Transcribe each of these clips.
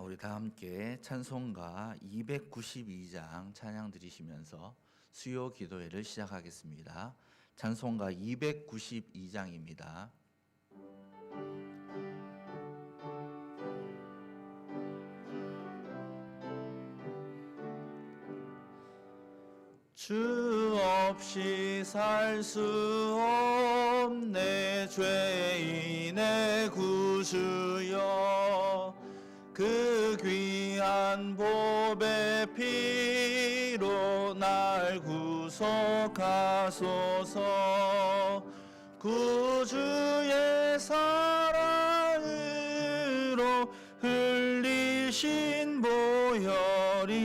우리 다 함께 찬송가 292장 찬양 드리시면서 수요 기도회를 시작하겠습니다. 찬송가 292장입니다. 주 없이 살 수 없네 죄인의 구주여, 그 귀한 보배 피로 날 구속하소서. 구주의 사랑으로 흘리신 보혈이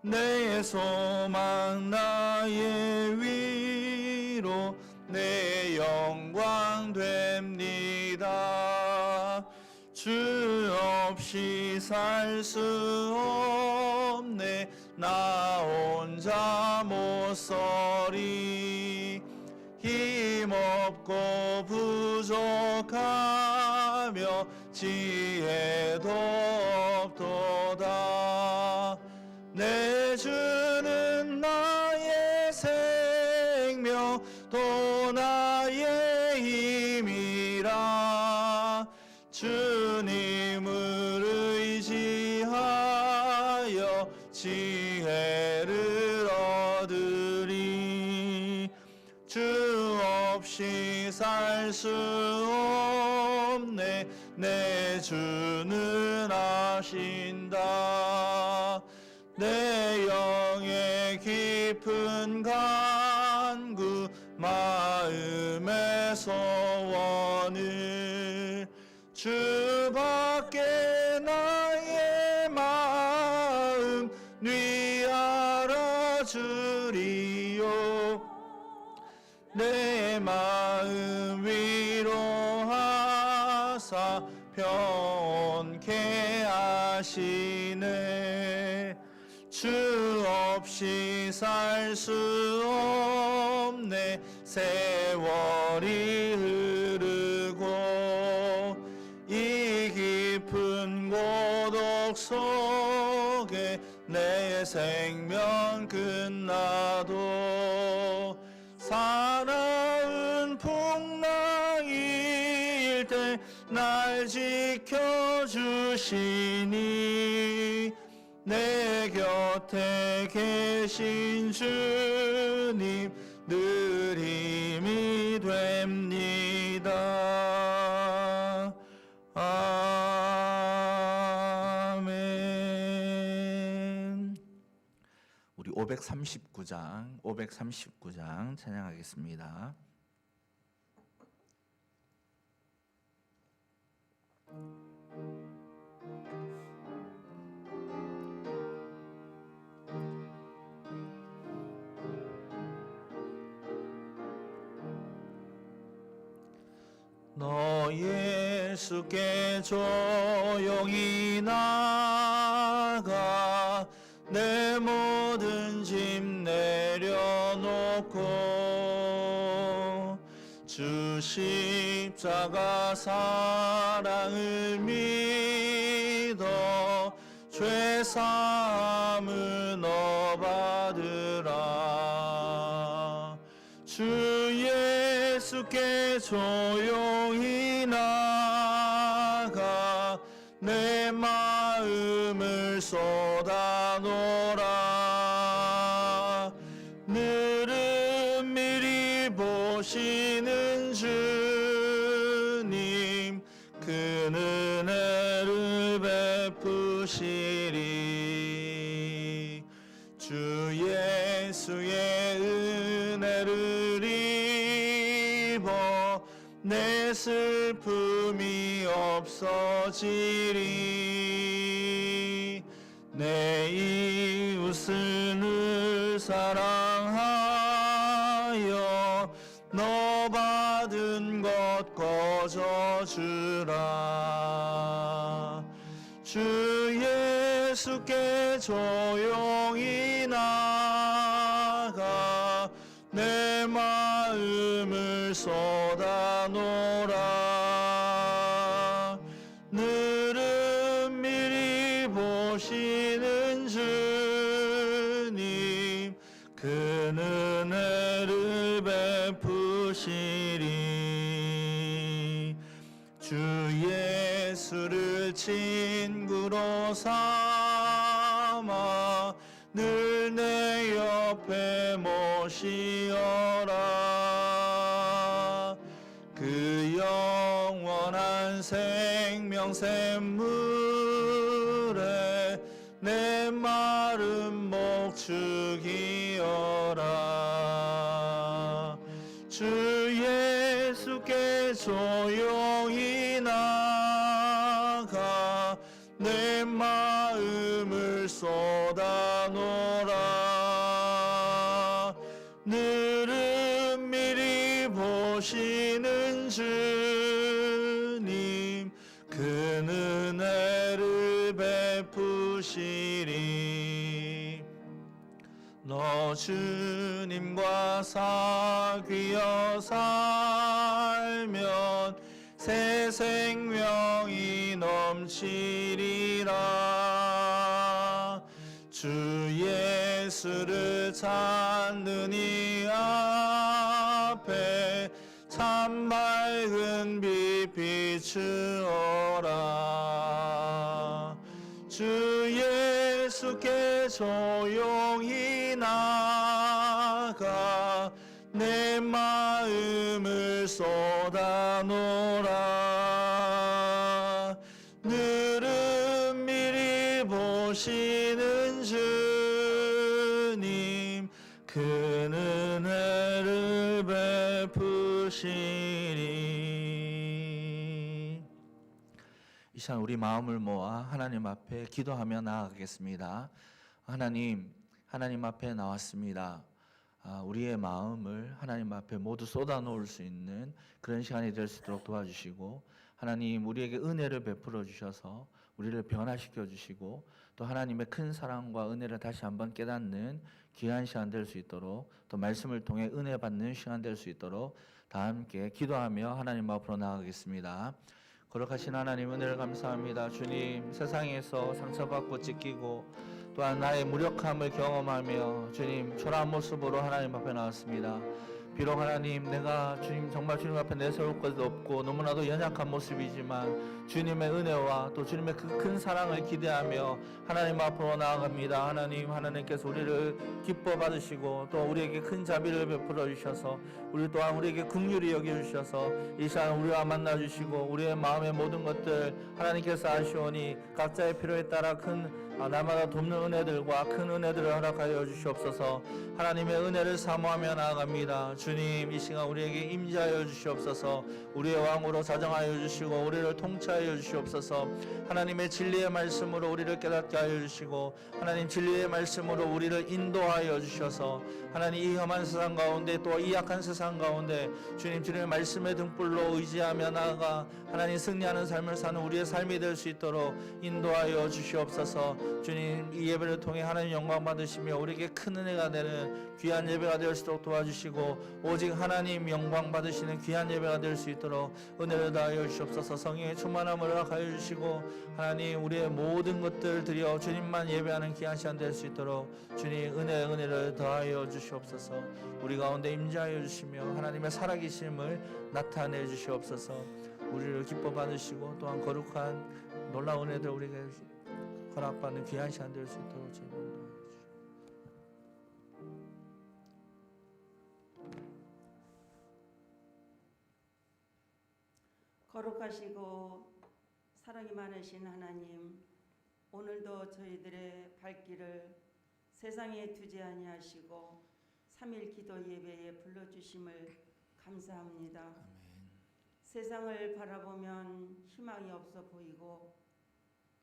내 소망 나의 위로 내 영광 됩니다. 주 없이 살 수 없네 나 혼자 못 서리. 힘없고 부족하며 지혜도 없도다. 내 주는 나의 생명 또 나의 힘이라. 주님을 의지하여 지혜를 얻으리. 주 없이 살 수 없네 내 주는 아신다. 내 영의 깊은 간구 마음의 소원을 주밖에 나의 마음 네 알아주리요. 내 마음 위로하사 평온케 하시네. 주 없이 살 수 없네 세월이 흐르고 이 깊은 고독 속에 내 생명 끝나도 사나운 풍랑일 때 날 지켜주시니 내 곁에 계신 주님 늘 힘이 됩니다. 아멘. 우리 539장 찬양하겠습니다. 너 예수께 조용히 나가 내 모든 짐 내려놓고 주 십자가 사랑을 믿어 죄 사함을 너 받으라. 주 예수께 조용히 나가 내 마음을 쏟아놓으라. 늘은 미리 보시는 주님 그 은혜를 베푸시리. 주 예수의 은혜를 입어 내 슬픔이 없어지리. 내 이웃을 늘 사랑하여 너 받은 것 거저주라. 주 예수께 조용히 나가 내 마음을 쏟아놓으라. 늘은 베푸시리. 주 예수를 친구로 삼아 늘 내 옆에 모시어라. 그 영원한 생명 샘물에 내 마른 목축이어라. 주 예수께 조용히 나가 내 마음을 쏟아놓으라. 늘은 미리 보시는 주님, 그 은혜를 베푸시리. 너 주님과 사귀어 살면 새 생명이 넘치리라. 주 예수를 찾는 이 앞에 참 밝은 빛 비추어라. 주 예수께 조용히 나가 내 마음을 쏟아놓으라. 늘은 미리 보시는 주님, 그 은혜를 베푸시리. 이 시간 우리 마음을 모아 하나님 앞에 기도하며 나아가겠습니다. 하나님 앞에 나왔습니다. 우리의 마음을 하나님 앞에 모두 쏟아놓을 수 있는 그런 시간이 될 수 있도록 도와주시고, 하나님 우리에게 은혜를 베풀어 주셔서 우리를 변화시켜 주시고, 또 하나님의 큰 사랑과 은혜를 다시 한번 깨닫는 귀한 시간 될 수 있도록, 또 말씀을 통해 은혜 받는 시간 될 수 있도록 다 함께 기도하며 하나님 앞으로 나아가겠습니다. 거룩하신 하나님, 은혜를 감사합니다. 주님, 세상에서 상처받고 찢기고 또한 나의 무력함을 경험하며 주님 초라한 모습으로 하나님 앞에 나왔습니다. 비록 하나님, 내가 정말 주님 앞에 내세울 것도 없고 너무나도 연약한 모습이지만 주님의 은혜와 또 주님의 그 큰 사랑을 기대하며 하나님 앞으로 나아갑니다. 하나님께서 우리를 기뻐 받으시고 또 우리에게 큰 자비를 베풀어 주셔서 우리 또한 우리에게 긍휼히 여겨 주셔서 이 시간 우리와 만나 주시고 우리의 마음의 모든 것들 하나님께서 아시오니 각자의 필요에 따라 날마다 돕는 은혜들과 큰 은혜들을 허락하여 주시옵소서. 하나님의 은혜를 사모하며 나아갑니다. 주님, 이 시간 우리에게 임재하여 주시옵소서. 우리의 왕으로 자정하여 주시고 우리를 통치하여 주시옵소서. 하나님의 진리의 말씀으로 우리를 깨닫게 하여 주시고 하나님 진리의 말씀으로 우리를 인도하여 주셔서 하나님 이 험한 세상 가운데 또 이 약한 세상 가운데 주님의 말씀의 등불로 의지하며 나아가 하나님 승리하는 삶을 사는 우리의 삶이 될 수 있도록 인도하여 주시옵소서. 주님, 이 예배를 통해 하나님 영광 받으시며 우리에게 큰 은혜가 되는 귀한 예배가 될 수 있도록 도와주시고 오직 하나님 영광 받으시는 귀한 예배가 될 수 있도록 은혜를 다하여 주시옵소서. 성령의 충만함을 허락하여 주시고 하나님 우리의 모든 것들 드려 주님만 예배하는 귀한 시간 될 수 있도록 주님 은혜를 더하여 주시옵소서. 우리 가운데 임재하여 주시며 하나님의 살아계심을 나타내 주시옵소서. 우리를 기뻐 받으시고 또한 거룩한 놀라운 은혜들 우리에게 허락받는 귀한 시간 될 수 있도록 제발 도와주시옵소서. 거룩하시고 사랑이 많으신 하나님, 오늘도 저희들의 발길을 세상에 두지 아니하시고 3일 기도 예배에 불러주심을 감사합니다. 아멘. 세상을 바라보면 희망이 없어 보이고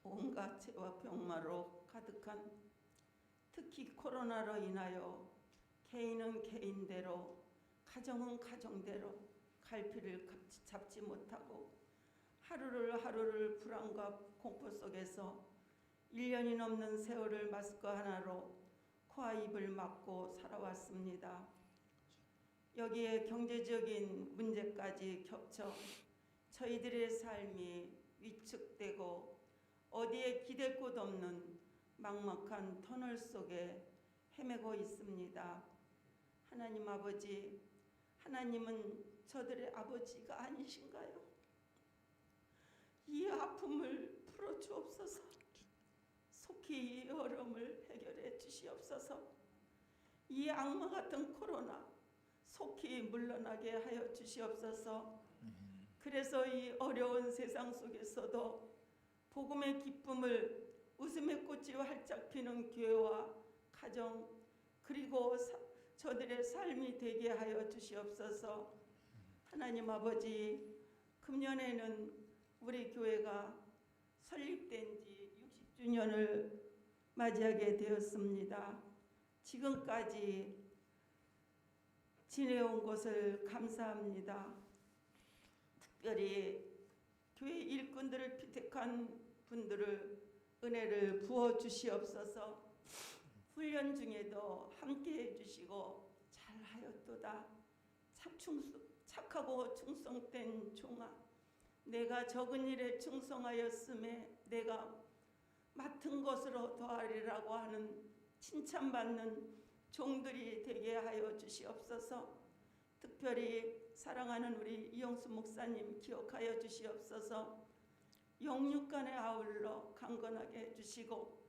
온갖 죄와 병마로 가득한, 특히 코로나로 인하여 개인은 개인대로, 가정은 가정대로 갈피를 잡지 못하고 하루를 불안과 공포 속에서 1년이 넘는 세월을 마스크 하나로 코와 입을 막고 살아왔습니다. 여기에 경제적인 문제까지 겹쳐 저희들의 삶이 위축되고 어디에 기댈 곳 없는 막막한 터널 속에 헤매고 있습니다. 하나님 아버지, 하나님은 저들의 아버지가 아니신가요? 이 아픔을 풀어주옵소서. 속히 이 어려움을 해결해 주시옵소서. 이 악마 같은 코로나 속히 물러나게 하여 주시옵소서. 그래서 이 어려운 세상 속에서도 복음의 기쁨을 웃음의 꽃이 활짝 피는 교회와 가정 그리고 저들의 삶이 되게 하여 주시옵소서. 하나님 아버지, 금년에는 우리 교회가 설립된 지 60주년을 맞이하게 되었습니다. 지금까지 지내온 것을 감사합니다. 특별히 교회 일꾼들을 피택한 분들을 은혜를 부어 주시옵소서. 훈련 중에도 함께해 주시고 잘하였도다. 착하고 충성된 종아, 내가 적은 일에 충성하였음에 내가 맡은 것으로 더하리라고 하는 칭찬받는 종들이 되게 하여 주시옵소서. 특별히 사랑하는 우리 이영수 목사님 기억하여 주시옵소서. 영육간에 아울러 강건하게 해주시고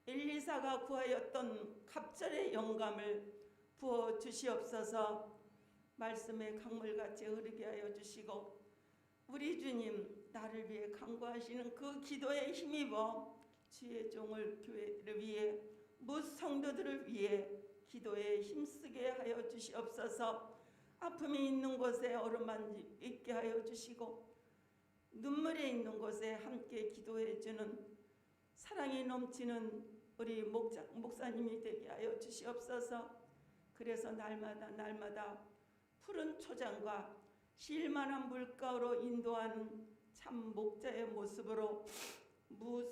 엘리사가 구하였던 갑절의 영감을 부어 주시옵소서. 말씀의 강물같이 흐르게 하여 주시고 우리 주님 나를 위해 간구하시는 그 기도에 힘입어 주의 종을 교회를 위해 무 성도들을 위해 기도에 힘쓰게 하여 주시옵소서. 아픔이 있는 곳에 어루만지 있게 하여 주시고 눈물이 있는 곳에 함께 기도해 주는 사랑이 넘치는 우리 목사님이 되게 하여 주시옵소서. 그래서 날마다 푸른 초장과 쉴만한 물가로 인도하는 참 목자의 모습으로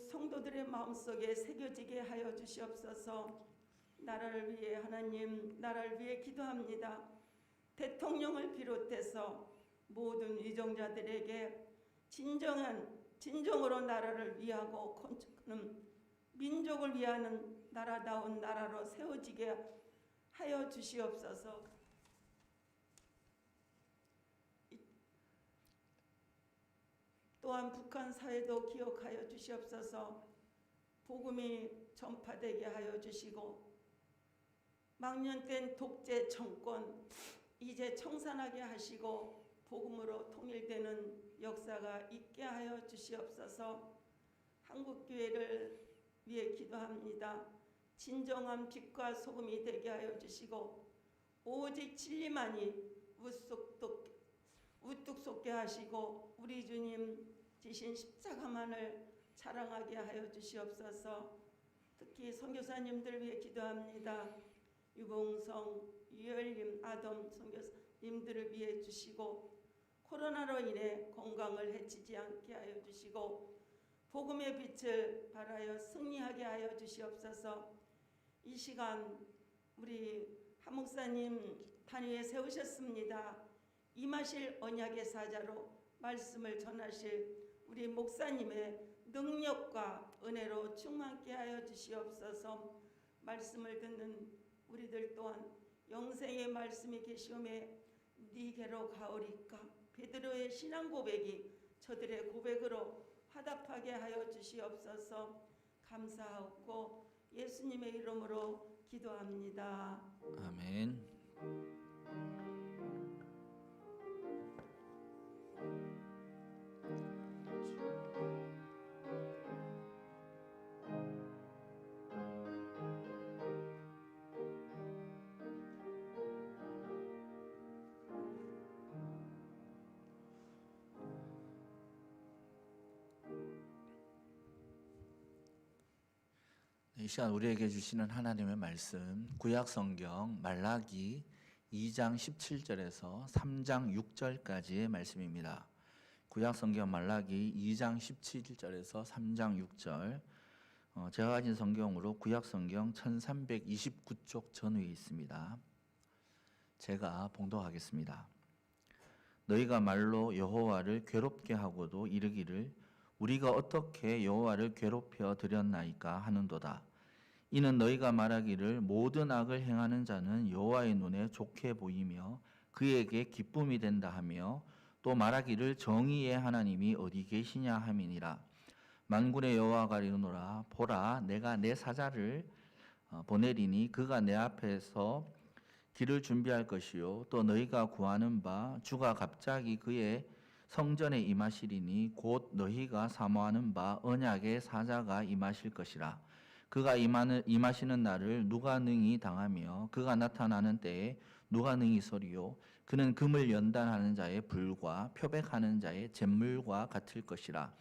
성도들의 마음속에 새겨지게 하여 주시옵소서. 나라를 위해 하나님, 나라를 위해 기도합니다. 대통령을 비롯해서 모든 위정자들에게 진정으로 나라를 위하고 건축하는 민족을 위하는 나라다운 나라로 세워지게 하여 주시옵소서. 또한 북한 사회도 기억하여 주시옵소서. 복음이 전파되게 하여 주시고 망년된 독재 정권 이제 청산하게 하시고 복음으로 통일되는 역사가 있게 하여 주시옵소서. 한국교회를 위해 기도합니다. 진정한 빛과 소금이 되게 하여 주시고 오직 진리만이 우뚝 솟게 하시고 우리 주님 지신 십자가만을 자랑하게 하여 주시옵소서. 특히 선교사님들 위해 기도합니다. 유봉성, 유열림, 아덤 선교사님들을 위해 주시고 코로나로 인해 건강을 해치지 않게 하여 주시고 복음의 빛을 발하여 승리하게 하여 주시옵소서. 이 시간 우리 한 목사님 단위에 세우셨습니다. 임하실 언약의 사자로 말씀을 전하실 우리 목사님의 능력과 은혜로 충만케 하여 주시옵소서. 말씀을 듣는 우리들 또한 영생의 말씀이 계시오매 네게로 가오리까 베드로의 신앙 고백이 저들의 고백으로 화답하게 하여 주시옵소서. 감사하고 예수님의 이름으로 기도합니다. 아멘. 이 시간 우리에게 주시는 하나님의 말씀 구약 성경 말라기 2장 17절에서 3장 6절까지의 말씀입니다. 구약 성경 말라기 2장 17절에서 3장 6절. 제가 가진 성경으로 구약 성경 1329쪽 전후에 있습니다. 제가 봉독하겠습니다. 너희가 말로 여호와를 괴롭게 하고도 이르기를 우리가 어떻게 여호와를 괴롭혀 드렸나이까 하는도다. 이는 너희가 말하기를 모든 악을 행하는 자는 여호와의 눈에 좋게 보이며 그에게 기쁨이 된다 하며 또 말하기를 정의의 하나님이 어디 계시냐 함이니라. 만군의 여호와가 이르노라 보라 내가 내 사자를 보내리니 그가 내 앞에서 길을 준비할 것이요 또 너희가 구하는 바 주가 갑자기 그의 성전에 임하시리니 곧 너희가 사모하는 바 언약의 사자가 임하실 것이라. 그가 임하시는 날을 누가 능히 당하며 그가 나타나는 때에 누가 능히 서리요. 그는 금을 연단하는 자의 불과 표백하는 자의 잿물과 같을 것이라.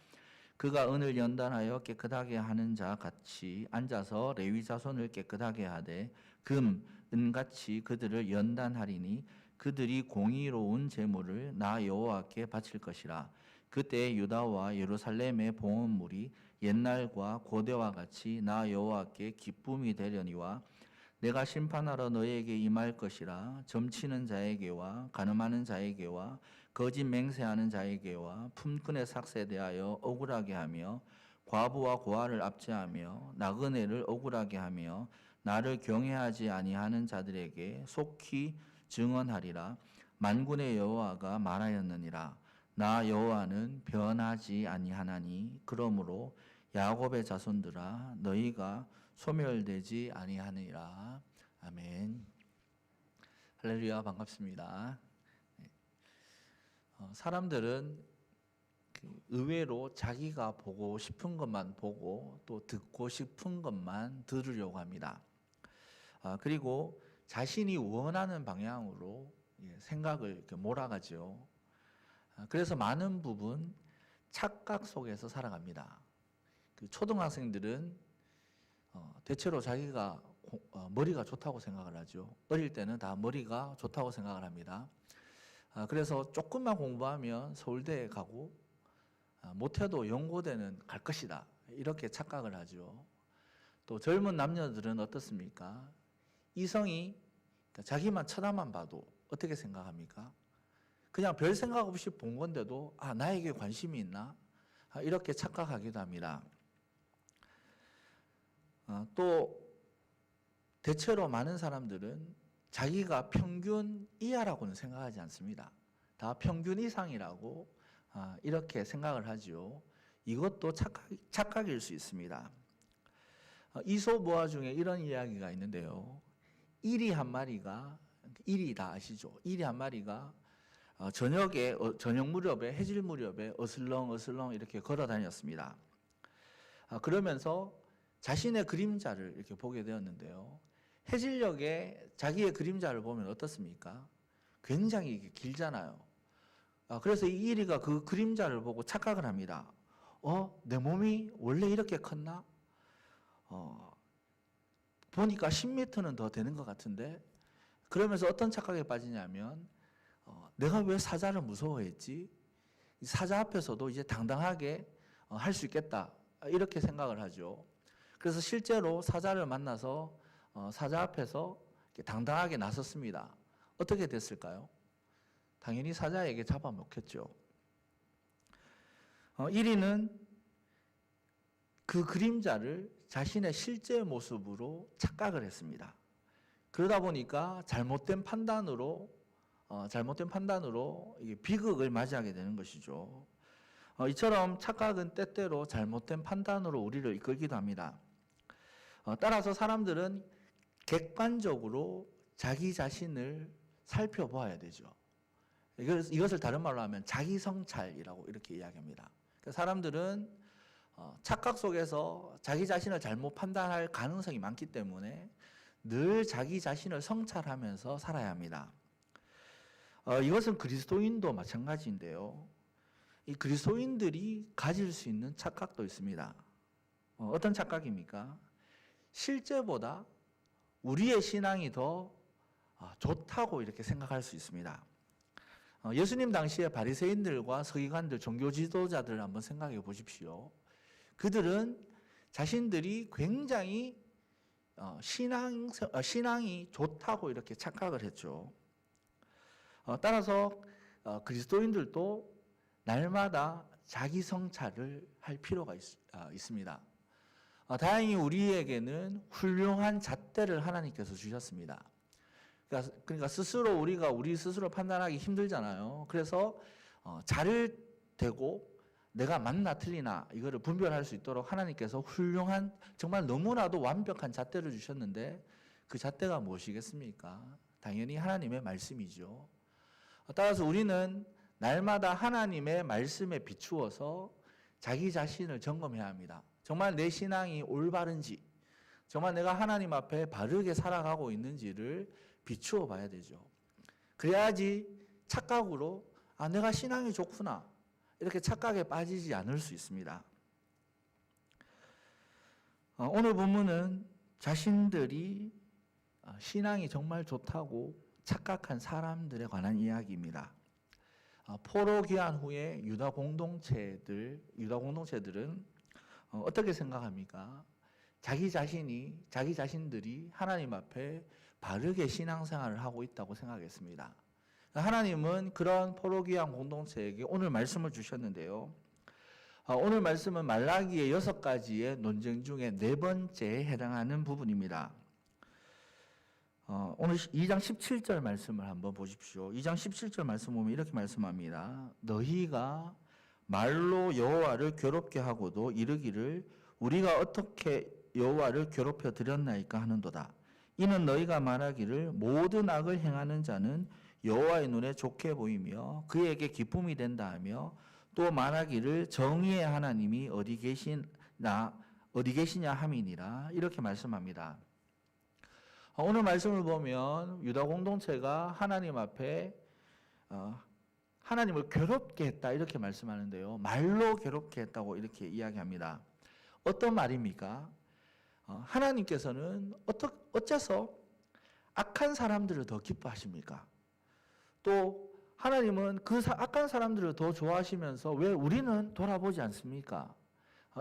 그가 은을 연단하여 깨끗하게 하는 자 같이 앉아서 레위 자손을 깨끗하게 하되 금, 은같이 그들을 연단하리니 그들이 공의로운 제물을 나 여호와께 바칠 것이라. 그때 유다와 예루살렘의 봉헌물이 옛날과 고대와 같이 나 여호와께 기쁨이 되려니와 내가 심판하러 너희에게 임할 것이라. 점치는 자에게와 간음하는 자에게와 거짓 맹세하는 자에게와 품꾼의 삭세에 대하여 억울하게 하며 과부와 고아를 압제하며 나그네를 억울하게 하며 나를 경외하지 아니하는 자들에게 속히 증언하리라. 만군의 여호와가 말하였느니라. 나 여호와는 변하지 아니하나니 그러므로 야곱의 자손들아 너희가 소멸되지 아니하니라. 아멘. 할렐루야. 반갑습니다. 사람들은 의외로 자기가 보고 싶은 것만 보고 또 듣고 싶은 것만 들으려고 합니다. 그리고 자신이 원하는 방향으로 생각을 이렇게 몰아가죠. 그래서 많은 부분 착각 속에서 살아갑니다. 초등학생들은 대체로 자기가 머리가 좋다고 생각을 하죠. 어릴 때는 다 머리가 좋다고 생각을 합니다. 그래서 조금만 공부하면 서울대에 가고 못해도 연고대는 갈 것이다. 이렇게 착각을 하죠. 또 젊은 남녀들은 어떻습니까? 이성이 자기만 쳐다만 봐도 어떻게 생각합니까? 그냥 별 생각 없이 본 건데도 나에게 관심이 있나? 이렇게 착각하기도 합니다. 또 대체로 많은 사람들은 자기가 평균 이하라고는 생각하지 않습니다. 다 평균 이상이라고 이렇게 생각을 하죠. 이것도 착각일 수 있습니다. 이솝우화 중에 이런 이야기가 있는데요. 이리 한 마리가, 이리 다 아시죠? 이리 한 마리가 저녁 무렵에, 해질 무렵에 어슬렁어슬렁 이렇게 걸어 다녔습니다. 그러면서 자신의 그림자를 이렇게 보게 되었는데요. 해질녘에 자기의 그림자를 보면 어떻습니까? 굉장히 길잖아요. 그래서 이 이리가 그 그림자를 보고 착각을 합니다. 내 몸이 원래 이렇게 컸나? 보니까 10m는 더 되는 것 같은데? 그러면서 어떤 착각에 빠지냐면 내가 왜 사자를 무서워했지? 사자 앞에서도 이제 당당하게 할 수 있겠다. 이렇게 생각을 하죠. 그래서 실제로 사자를 만나서 사자 앞에서 당당하게 나섰습니다. 어떻게 됐을까요? 당연히 사자에게 잡아먹혔죠. 1위는 그 그림자를 자신의 실제 모습으로 착각을 했습니다. 그러다 보니까 잘못된 판단으로 비극을 맞이하게 되는 것이죠. 이처럼 착각은 때때로 잘못된 판단으로 우리를 이끌기도 합니다. 따라서 사람들은 객관적으로 자기 자신을 살펴보아야 되죠. 이것을 다른 말로 하면 자기성찰이라고 이렇게 이야기합니다. 사람들은 착각 속에서 자기 자신을 잘못 판단할 가능성이 많기 때문에 늘 자기 자신을 성찰하면서 살아야 합니다. 이것은 그리스도인도 마찬가지인데요. 이 그리스도인들이 가질 수 있는 착각도 있습니다. 어떤 착각입니까? 실제보다 우리의 신앙이 더 좋다고 이렇게 생각할 수 있습니다. 예수님 당시에 바리새인들과 서기관들, 종교 지도자들을 한번 생각해 보십시오. 그들은 자신들이 굉장히 신앙이 좋다고 이렇게 착각을 했죠. 따라서 그리스도인들도 날마다 자기 성찰을 할 필요가 있습니다. 다행히 우리에게는 훌륭한 잣대를 하나님께서 주셨습니다. 그러니까 스스로 우리 스스로 판단하기 힘들잖아요. 그래서 잘 되고 내가 맞나 틀리나 이거를 분별할 수 있도록 하나님께서 훌륭한 정말 너무나도 완벽한 잣대를 주셨는데 그 잣대가 무엇이겠습니까? 당연히 하나님의 말씀이죠. 따라서 우리는 날마다 하나님의 말씀에 비추어서 자기 자신을 점검해야 합니다. 정말 내 신앙이 올바른지, 정말 내가 하나님 앞에 바르게 살아가고 있는지를 비추어 봐야 되죠. 그래야지 착각으로 내가 신앙이 좋구나 이렇게 착각에 빠지지 않을 수 있습니다. 오늘 본문은 자신들이 신앙이 정말 좋다고 착각한 사람들에 관한 이야기입니다. 포로 귀환 후에 유다 공동체들은 어떻게 생각합니까? 자기 자신들이 하나님 앞에 바르게 신앙생활을 하고 있다고 생각했습니다. 하나님은 그런 포로 귀환 공동체에게 오늘 말씀을 주셨는데요. 오늘 말씀은 말라기의 6가지의 논쟁 중에 4번째에 해당하는 부분입니다. 오늘 2장 17절 말씀을 한번 보십시오. 2장 17절 말씀 보면 이렇게 말씀합니다. 너희가 말로 여호와를 괴롭게 하고도 이르기를 우리가 어떻게 여호와를 괴롭혀 드렸나이까 하는도다. 이는 너희가 말하기를 모든 악을 행하는 자는 여호와의 눈에 좋게 보이며 그에게 기쁨이 된다 하며 또 말하기를 정의의 하나님이 어디 계시냐 함이니라 이렇게 말씀합니다. 오늘 말씀을 보면 유다 공동체가 하나님 앞에 하나님을 괴롭게 했다 이렇게 말씀하는데요. 말로 괴롭게 했다고 이렇게 이야기합니다. 어떤 말입니까? 하나님께서는 어째서 악한 사람들을 더 기뻐하십니까? 또 하나님은 그 악한 사람들을 더 좋아하시면서 왜 우리는 돌아보지 않습니까?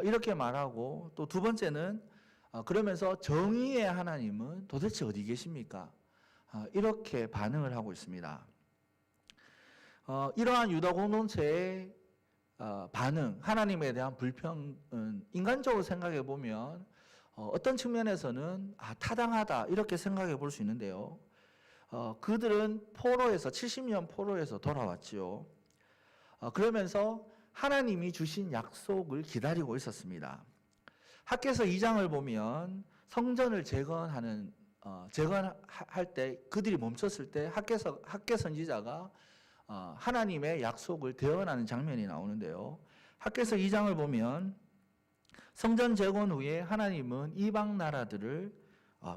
이렇게 말하고 또 두 번째는 그러면서 정의의 하나님은 도대체 어디 계십니까? 이렇게 반응을 하고 있습니다. 이러한 유다 공동체의 반응, 하나님에 대한 불평은 인간적으로 생각해 보면 어떤 측면에서는 타당하다 이렇게 생각해 볼 수 있는데요. 그들은 70년 포로에서 돌아왔지요. 그러면서 하나님이 주신 약속을 기다리고 있었습니다. 학개서 2장을 보면 성전을 재건할 때 그들이 멈췄을 때 학개 선지자가 하나님의 약속을 대언하는 장면이 나오는데요. 학개서 2장을 보면 성전 재건 후에 하나님은 이방 나라들을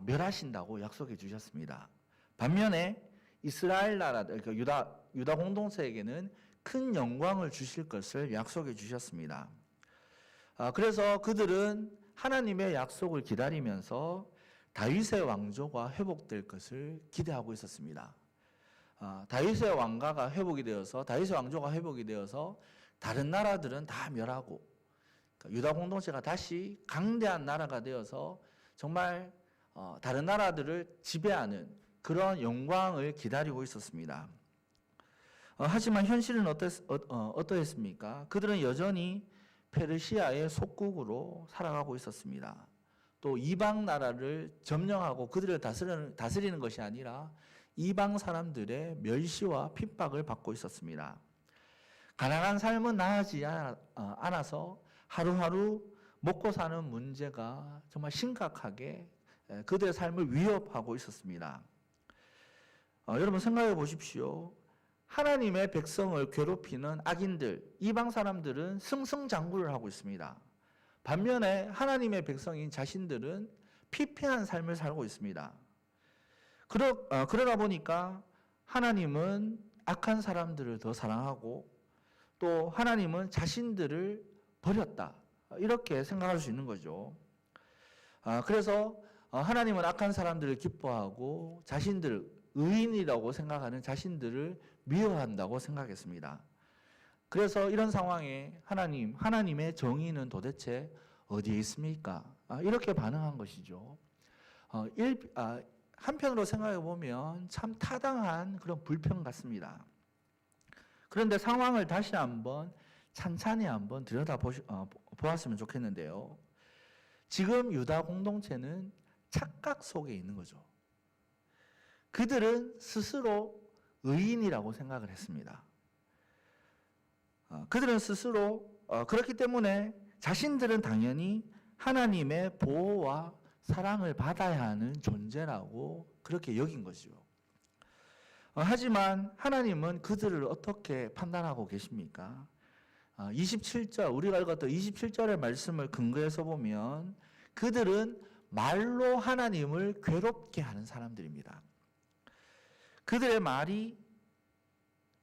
멸하신다고 약속해 주셨습니다. 반면에 이스라엘 나라들, 유다 공동체에게는 큰 영광을 주실 것을 약속해 주셨습니다. 그래서 그들은 하나님의 약속을 기다리면서 다윗의 왕조가 회복될 것을 기대하고 있었습니다. 다윗의 왕가가 회복이 되어서 다윗의 왕조가 회복이 되어서 다른 나라들은 다 멸하고 유다 공동체가 다시 강대한 나라가 되어서 정말 다른 나라들을 지배하는 그런 영광을 기다리고 있었습니다. 하지만 현실은 어떠했습니까? 그들은 여전히 페르시아의 속국으로 살아가고 있었습니다. 또 이방 나라를 점령하고 그들을 다스리는 것이 아니라 이방 사람들의 멸시와 핍박을 받고 있었습니다. 가난한 삶은 나아지지 않아서 하루하루 먹고 사는 문제가 정말 심각하게 그들의 삶을 위협하고 있었습니다. 여러분 생각해 보십시오. 하나님의 백성을 괴롭히는 악인들, 이방 사람들은 승승장구를 하고 있습니다. 반면에 하나님의 백성인 자신들은 피폐한 삶을 살고 있습니다. 그러다 보니까 하나님은 악한 사람들을 더 사랑하고 또 하나님은 자신들을 버렸다. 이렇게 생각할 수 있는 거죠. 그래서 하나님은 악한 사람들을 기뻐하고 의인이라고 생각하는 자신들을 미워한다고 생각했습니다. 그래서 이런 상황에 하나님의 정의는 도대체 어디에 있습니까? 이렇게 반응한 것이죠. 한편으로 생각해 보면 참 타당한 그런 불평 같습니다. 그런데 상황을 다시 한번 찬찬히 한번 보았으면 좋겠는데요. 지금 유다 공동체는 착각 속에 있는 거죠. 그들은 스스로 의인이라고 생각을 했습니다. 그들은 스스로 그렇기 때문에 자신들은 당연히 하나님의 보호와 사랑을 받아야 하는 존재라고 그렇게 여긴 거죠. 하지만 하나님은 그들을 어떻게 판단하고 계십니까? 27절, 우리가 읽었던 27절의 말씀을 근거해서 보면 그들은 말로 하나님을 괴롭게 하는 사람들입니다. 그들의 말이,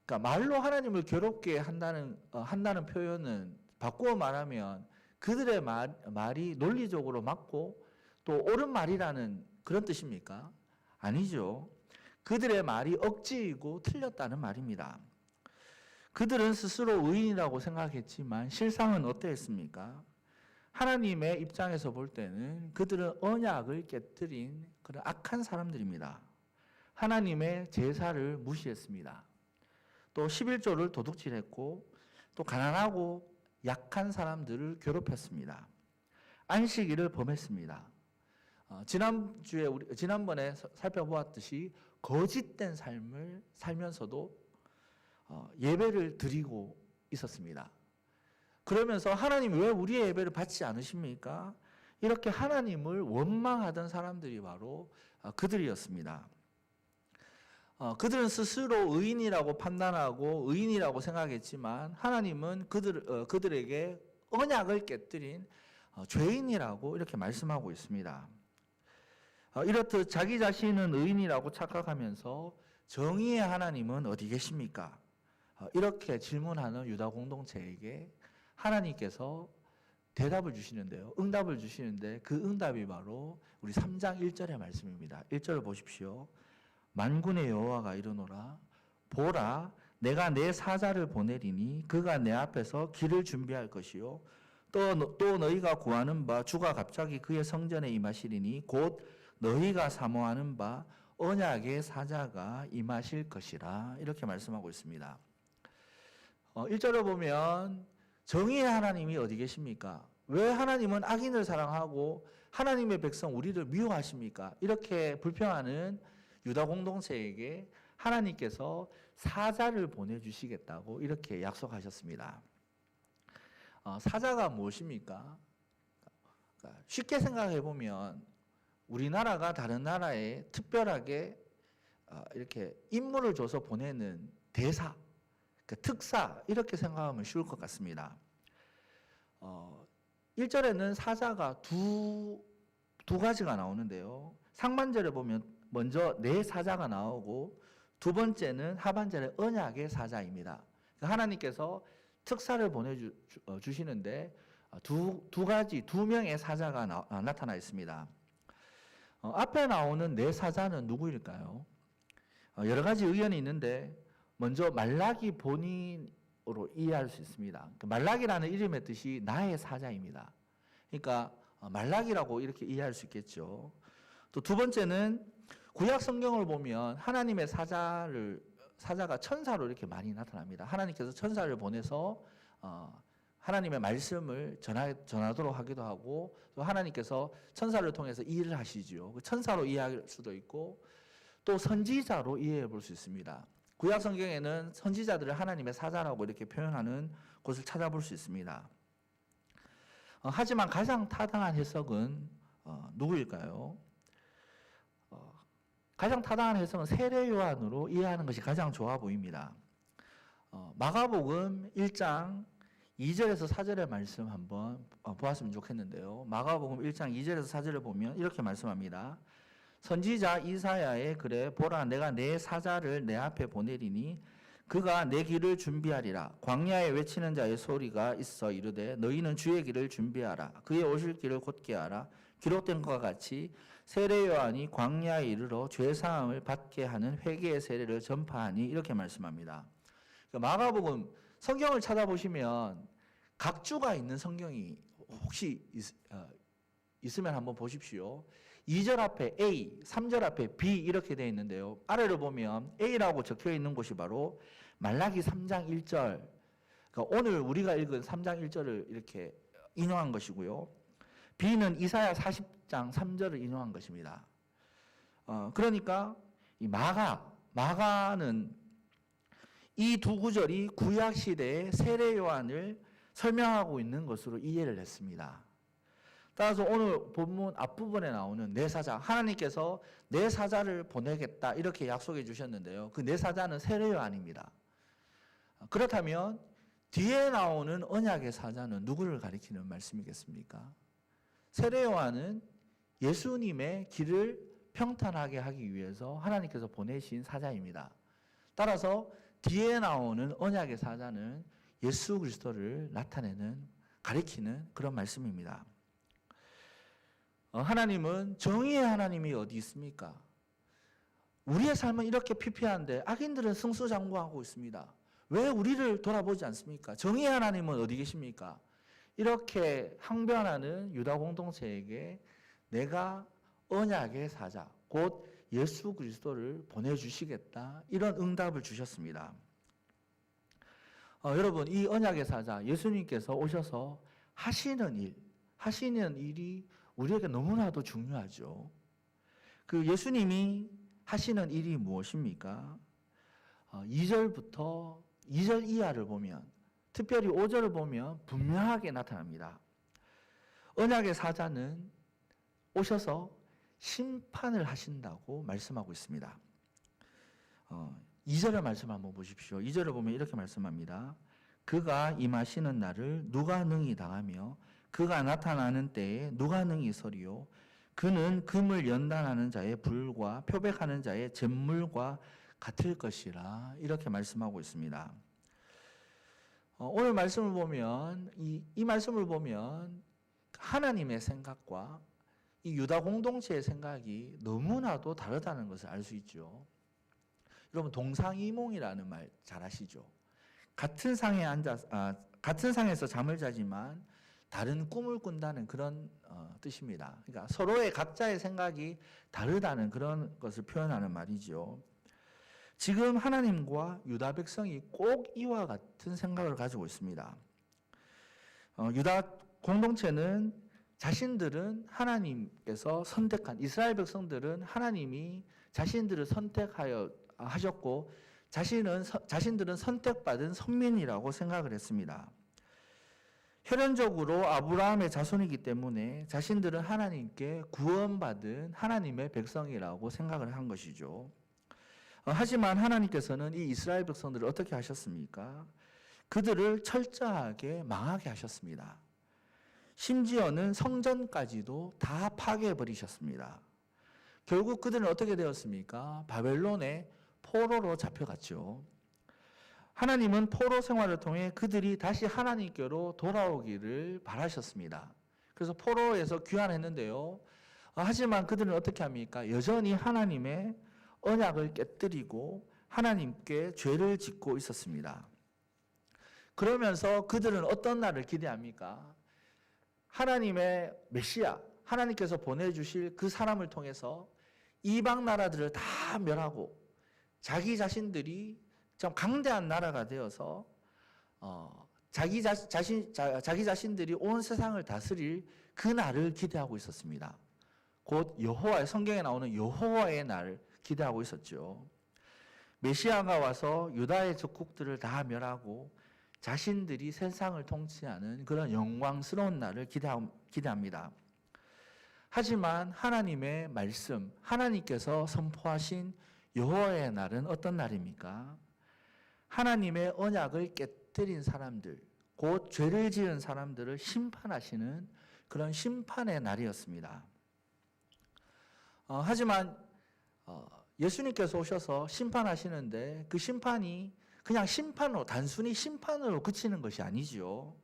그러니까 말로 하나님을 괴롭게 한다는 표현은 바꾸어 말하면 그들의 말이 논리적으로 맞고 또 옳은 말이라는 그런 뜻입니까? 아니죠. 그들의 말이 억지이고 틀렸다는 말입니다. 그들은 스스로 의인이라고 생각했지만 실상은 어땠습니까? 하나님의 입장에서 볼 때는 그들은 언약을 깨뜨린 그런 악한 사람들입니다. 하나님의 제사를 무시했습니다. 또 11조를 도둑질했고 또 가난하고 약한 사람들을 괴롭혔습니다. 안식일을 범했습니다. 지난번에 살펴보았듯이 거짓된 삶을 살면서도 예배를 드리고 있었습니다. 그러면서 하나님 왜 우리의 예배를 받지 않으십니까? 이렇게 하나님을 원망하던 사람들이 바로 그들이었습니다. 그들은 스스로 의인이라고 판단하고 의인이라고 생각했지만 하나님은 그들에게 언약을 깨뜨린 죄인이라고 이렇게 말씀하고 있습니다. 이렇듯 자기 자신은 의인이라고 착각하면서 정의의 하나님은 어디 계십니까? 이렇게 질문하는 유다 공동체에게 하나님께서 대답을 주시는데요. 응답을 주시는데 그 응답이 바로 우리 3장 1절의 말씀입니다. 1절을 보십시오. 만군의 여호와가 이르노라 보라 내가 내 사자를 보내리니 그가 내 앞에서 길을 준비할 것이요 또 너희가 구하는 바 주가 갑자기 그의 성전에 임하시리니 곧 너희가 사모하는 바 언약의 사자가 임하실 것이라 이렇게 말씀하고 있습니다. 1절을 보면 정의의 하나님이 어디 계십니까? 왜 하나님은 악인을 사랑하고 하나님의 백성 우리를 미워하십니까? 이렇게 불평하는 유다 공동체에게 하나님께서 사자를 보내주시겠다고 이렇게 약속하셨습니다. 사자가 무엇입니까? 쉽게 생각해 보면 우리나라가 다른 나라에 특별하게 이렇게 임무를 줘서 보내는 대사, 특사 이렇게 생각하면 쉬울 것 같습니다. 1절에는 사자가 두 가지가 나오는데요. 상반절에 보면 먼저 내 사자가 나오고 두 번째는 하반절에 언약의 사자입니다. 하나님께서 특사를 보내주시는데 두 가지, 두 명의 사자가 나타나 있습니다. 앞에 나오는 네 사자는 누구일까요? 여러 가지 의견이 있는데 먼저 말라기 본인으로 이해할 수 있습니다. 말라기라는 이름의 뜻이 나의 사자입니다. 그러니까 말라기라고 이렇게 이해할 수 있겠죠. 또 두 번째는 구약 성경을 보면 하나님의 사자가 천사로 이렇게 많이 나타납니다. 하나님께서 천사를 보내서 하나님의 말씀을 전하도록 하기도 하고 또 하나님께서 천사를 통해서 일을 하시지요. 천사로 이해할 수도 있고 또 선지자로 이해해 볼 수 있습니다. 구약 성경에는 선지자들을 하나님의 사자라고 이렇게 표현하는 곳을 찾아볼 수 있습니다. 하지만 가장 타당한 해석은 누구일까요? 가장 타당한 해석은 세례 요한으로 이해하는 것이 가장 좋아 보입니다. 마가복음 1장 2절에서 4절의 말씀 한번 보았으면 좋겠는데요. 마가복음 1장 2절에서 4절을 보면 이렇게 말씀합니다. 선지자 이사야의 글에 보라 내가 내 사자를 내 앞에 보내리니 그가 내 길을 준비하리라. 광야에 외치는 자의 소리가 있어 이르되 너희는 주의 길을 준비하라. 그의 오실 길을 곧게 하라. 기록된 것과 같이 세례 요한이 광야에 이르러 죄 사함을 받게 하는 회개의 세례를 전파하니 이렇게 말씀합니다. 마가복음 성경을 찾아보시면 각주가 있는 성경이 혹시 있으면 한번 보십시오. 2절 앞에 A, 3절 앞에 B 이렇게 되어 있는데요. 아래를 보면 A라고 적혀 있는 곳이 바로 말라기 3장 1절. 그러니까 오늘 우리가 읽은 3장 1절을 이렇게 인용한 것이고요. B는 이사야 40장 3절을 인용한 것입니다. 그러니까 이 마가는 이 두 구절이 구약 시대의 세례 요한을 설명하고 있는 것으로 이해를 했습니다. 따라서 오늘 본문 앞부분에 나오는 내 사자, 하나님께서 내 사자를 보내겠다 이렇게 약속해 주셨는데요. 그 내 사자는 세례 요한입니다. 그렇다면 뒤에 나오는 언약의 사자는 누구를 가리키는 말씀이겠습니까? 세례 요한은 예수님의 길을 평탄하게 하기 위해서 하나님께서 보내신 사자입니다. 따라서 뒤에 나오는 언약의 사자는 예수 그리스도를 나타내는, 가리키는 그런 말씀입니다. 하나님은 정의의 하나님이 어디 있습니까? 우리의 삶은 이렇게 피폐한데 악인들은 승수장구하고 있습니다. 왜 우리를 돌아보지 않습니까? 정의의 하나님은 어디 계십니까? 이렇게 항변하는 유다 공동체에게 내가 언약의 사자, 곧 예수 그리스도를 보내주시겠다, 이런 응답을 주셨습니다. 여러분, 이 언약의 사자, 예수님께서 오셔서 하시는 일이 우리에게 너무나도 중요하죠. 그 예수님이 하시는 일이 무엇입니까? 2절 이하를 보면, 특별히 5절을 보면 분명하게 나타납니다. 언약의 사자는 오셔서 심판을 하신다고 말씀하고 있습니다. 2절의 말씀 한번 보십시오. 2절을 보면 이렇게 말씀합니다. 그가 임하시는 날을 누가 능히 당하며 그가 나타나는 때에 누가 능히 서리요. 그는 금을 연단하는 자의 불과 표백하는 자의 잿물과 같을 것이라, 이렇게 말씀하고 있습니다. 오늘 말씀을 보면 이 말씀을 보면 하나님의 생각과 이 유다 공동체의 생각이 너무나도 다르다는 것을 알 수 있죠. 여러분, 동상이몽이라는 말 잘 아시죠? 같은 상에서 잠을 자지만 다른 꿈을 꾼다는 그런 뜻입니다. 그러니까 서로의 각자의 생각이 다르다는 그런 것을 표현하는 말이죠. 지금 하나님과 유다 백성이 꼭 이와 같은 생각을 가지고 있습니다. 유다 공동체는 자신들은 하나님께서 선택한, 이스라엘 백성들은 하나님이 자신들을 하셨고 자신들은 선택받은 선민이라고 생각을 했습니다. 혈연적으로 아브라함의 자손이기 때문에 자신들은 하나님께 구원받은 하나님의 백성이라고 생각을 한 것이죠. 하지만 하나님께서는 이 이스라엘 백성들을 어떻게 하셨습니까? 그들을 철저하게 망하게 하셨습니다. 심지어는 성전까지도 다 파괴해버리셨습니다. 결국 그들은 어떻게 되었습니까? 바벨론의 포로로 잡혀갔죠. 하나님은 포로 생활을 통해 그들이 다시 하나님께로 돌아오기를 바라셨습니다. 그래서 포로에서 귀환했는데요. 하지만 그들은 어떻게 합니까? 여전히 하나님의 언약을 깨뜨리고 하나님께 죄를 짓고 있었습니다. 그러면서 그들은 어떤 날을 기대합니까? 하나님의 메시아, 하나님께서 보내주실 그 사람을 통해서 이방 나라들을 다 멸하고 자기 자신들이 좀 강대한 나라가 되어서 자기 자신들이 온 세상을 다스릴 그 날을 기대하고 있었습니다. 곧 성경에 나오는 여호와의 날을 기대하고 있었죠. 메시아가 와서 유다의 적국들을 다 멸하고 자신들이 세상을 통치하는 그런 영광스러운 날을 기대합니다. 하지만 하나님의 말씀, 하나님께서 선포하신 여호와의 날은 어떤 날입니까? 하나님의 언약을 깨뜨린 사람들, 곧 죄를 지은 사람들을 심판하시는 그런 심판의 날이었습니다. 하지만 예수님께서 오셔서 심판하시는데 그 심판이 그냥 단순히 심판으로 그치는 것이 아니죠.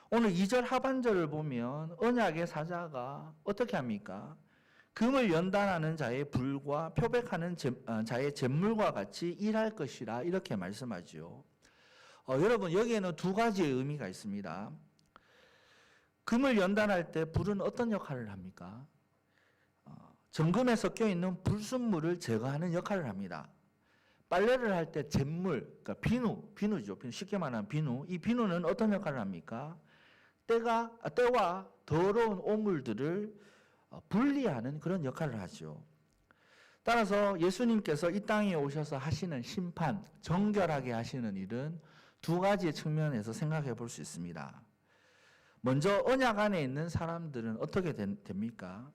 오늘 2절 하반절을 보면 언약의 사자가 어떻게 합니까? 금을 연단하는 자의 불과 표백하는 자의 잿물과 같이 일할 것이라, 이렇게 말씀하죠. 여러분, 여기에는 두 가지의 의미가 있습니다. 금을 연단할 때 불은 어떤 역할을 합니까? 정금에 섞여 있는 불순물을 제거하는 역할을 합니다. 빨래를 할 때 잿물, 그러니까 비누죠. 쉽게 말하면 비누. 이 비누는 어떤 역할을 합니까? 때와 더러운 오물들을 분리하는 그런 역할을 하죠. 따라서 예수님께서 이 땅에 오셔서 하시는 심판, 정결하게 하시는 일은 두 가지의 측면에서 생각해 볼 수 있습니다. 먼저 언약 안에 있는 사람들은 어떻게 됩니까?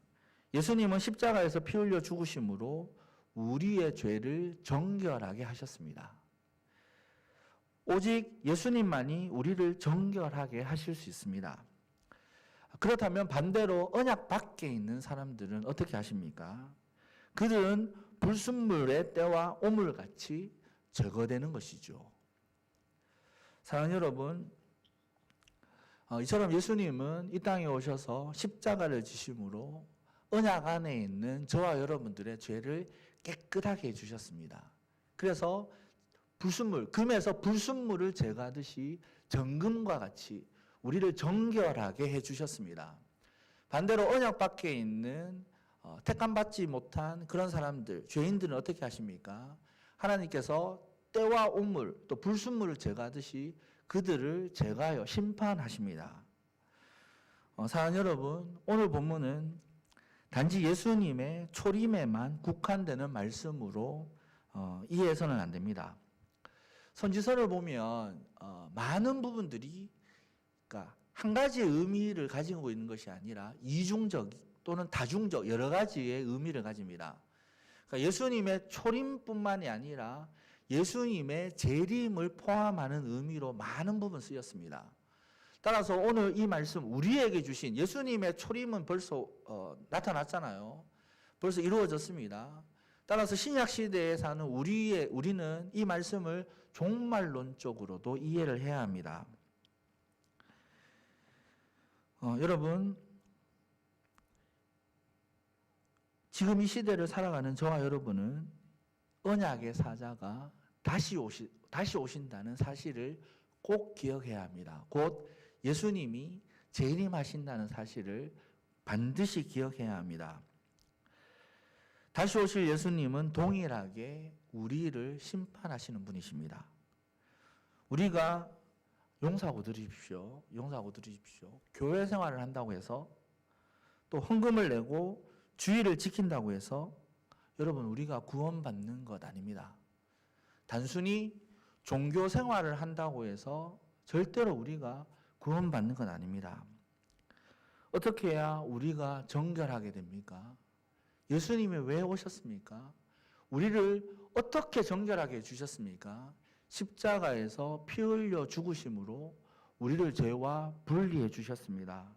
예수님은 십자가에서 피 흘려 죽으심으로 우리의 죄를 정결하게 하셨습니다. 오직 예수님만이 우리를 정결하게 하실 수 있습니다. 그렇다면 반대로 언약 밖에 있는 사람들은 어떻게 하십니까? 그들은 불순물의 때와 오물같이 제거되는 것이죠. 사랑하는 여러분, 이처럼 예수님은 이 땅에 오셔서 십자가를 지심으로 언약 안에 있는 저와 여러분들의 죄를 깨끗하게 해주셨습니다. 그래서 불순물, 금에서 불순물을 제거하듯이 정금과 같이 우리를 정결하게 해주셨습니다. 반대로 언약 밖에 있는 택함받지 못한 그런 사람들, 죄인들은 어떻게 하십니까? 하나님께서 때와 오물, 또 불순물을 제거하듯이 그들을 제거하여 심판하십니다. 사랑하는 여러분, 오늘 본문은 단지 예수님의 초림에만 국한되는 말씀으로 이해해서는 안 됩니다. 선지서를 보면 많은 부분들이 그러니까 한 가지의 의미를 가지고 있는 것이 아니라 이중적 또는 다중적 여러 가지의 의미를 가집니다. 그러니까 예수님의 초림뿐만이 아니라 예수님의 재림을 포함하는 의미로 많은 부분 쓰였습니다. 따라서 오늘 이 말씀 우리에게 주신 예수님의 초림은 벌써 나타났잖아요. 벌써 이루어졌습니다. 따라서 신약 시대에 사는 우리는 이 말씀을 종말론적으로도 이해를 해야 합니다. 여러분, 지금 이 시대를 살아가는 저와 여러분은 언약의 사자가 다시 오신다는 사실을 꼭 기억해야 합니다. 곧 예수님이 재림하신다는 사실을 반드시 기억해야 합니다. 다시 오실 예수님은 동일하게 우리를 심판하시는 분이십니다. 우리가 용서하고 드리십시오. 용서하고 드리십시오. 교회 생활을 한다고 해서 또 헌금을 내고 주의를 지킨다고 해서 여러분 우리가 구원받는 것 아닙니다. 단순히 종교 생활을 한다고 해서 절대로 우리가 구원받는 건 아닙니다. 어떻게 해야 우리가 정결하게 됩니까? 예수님이 왜 오셨습니까? 우리를 어떻게 정결하게 해주셨습니까? 십자가에서 피 흘려 죽으심으로 우리를 죄와 분리해 주셨습니다.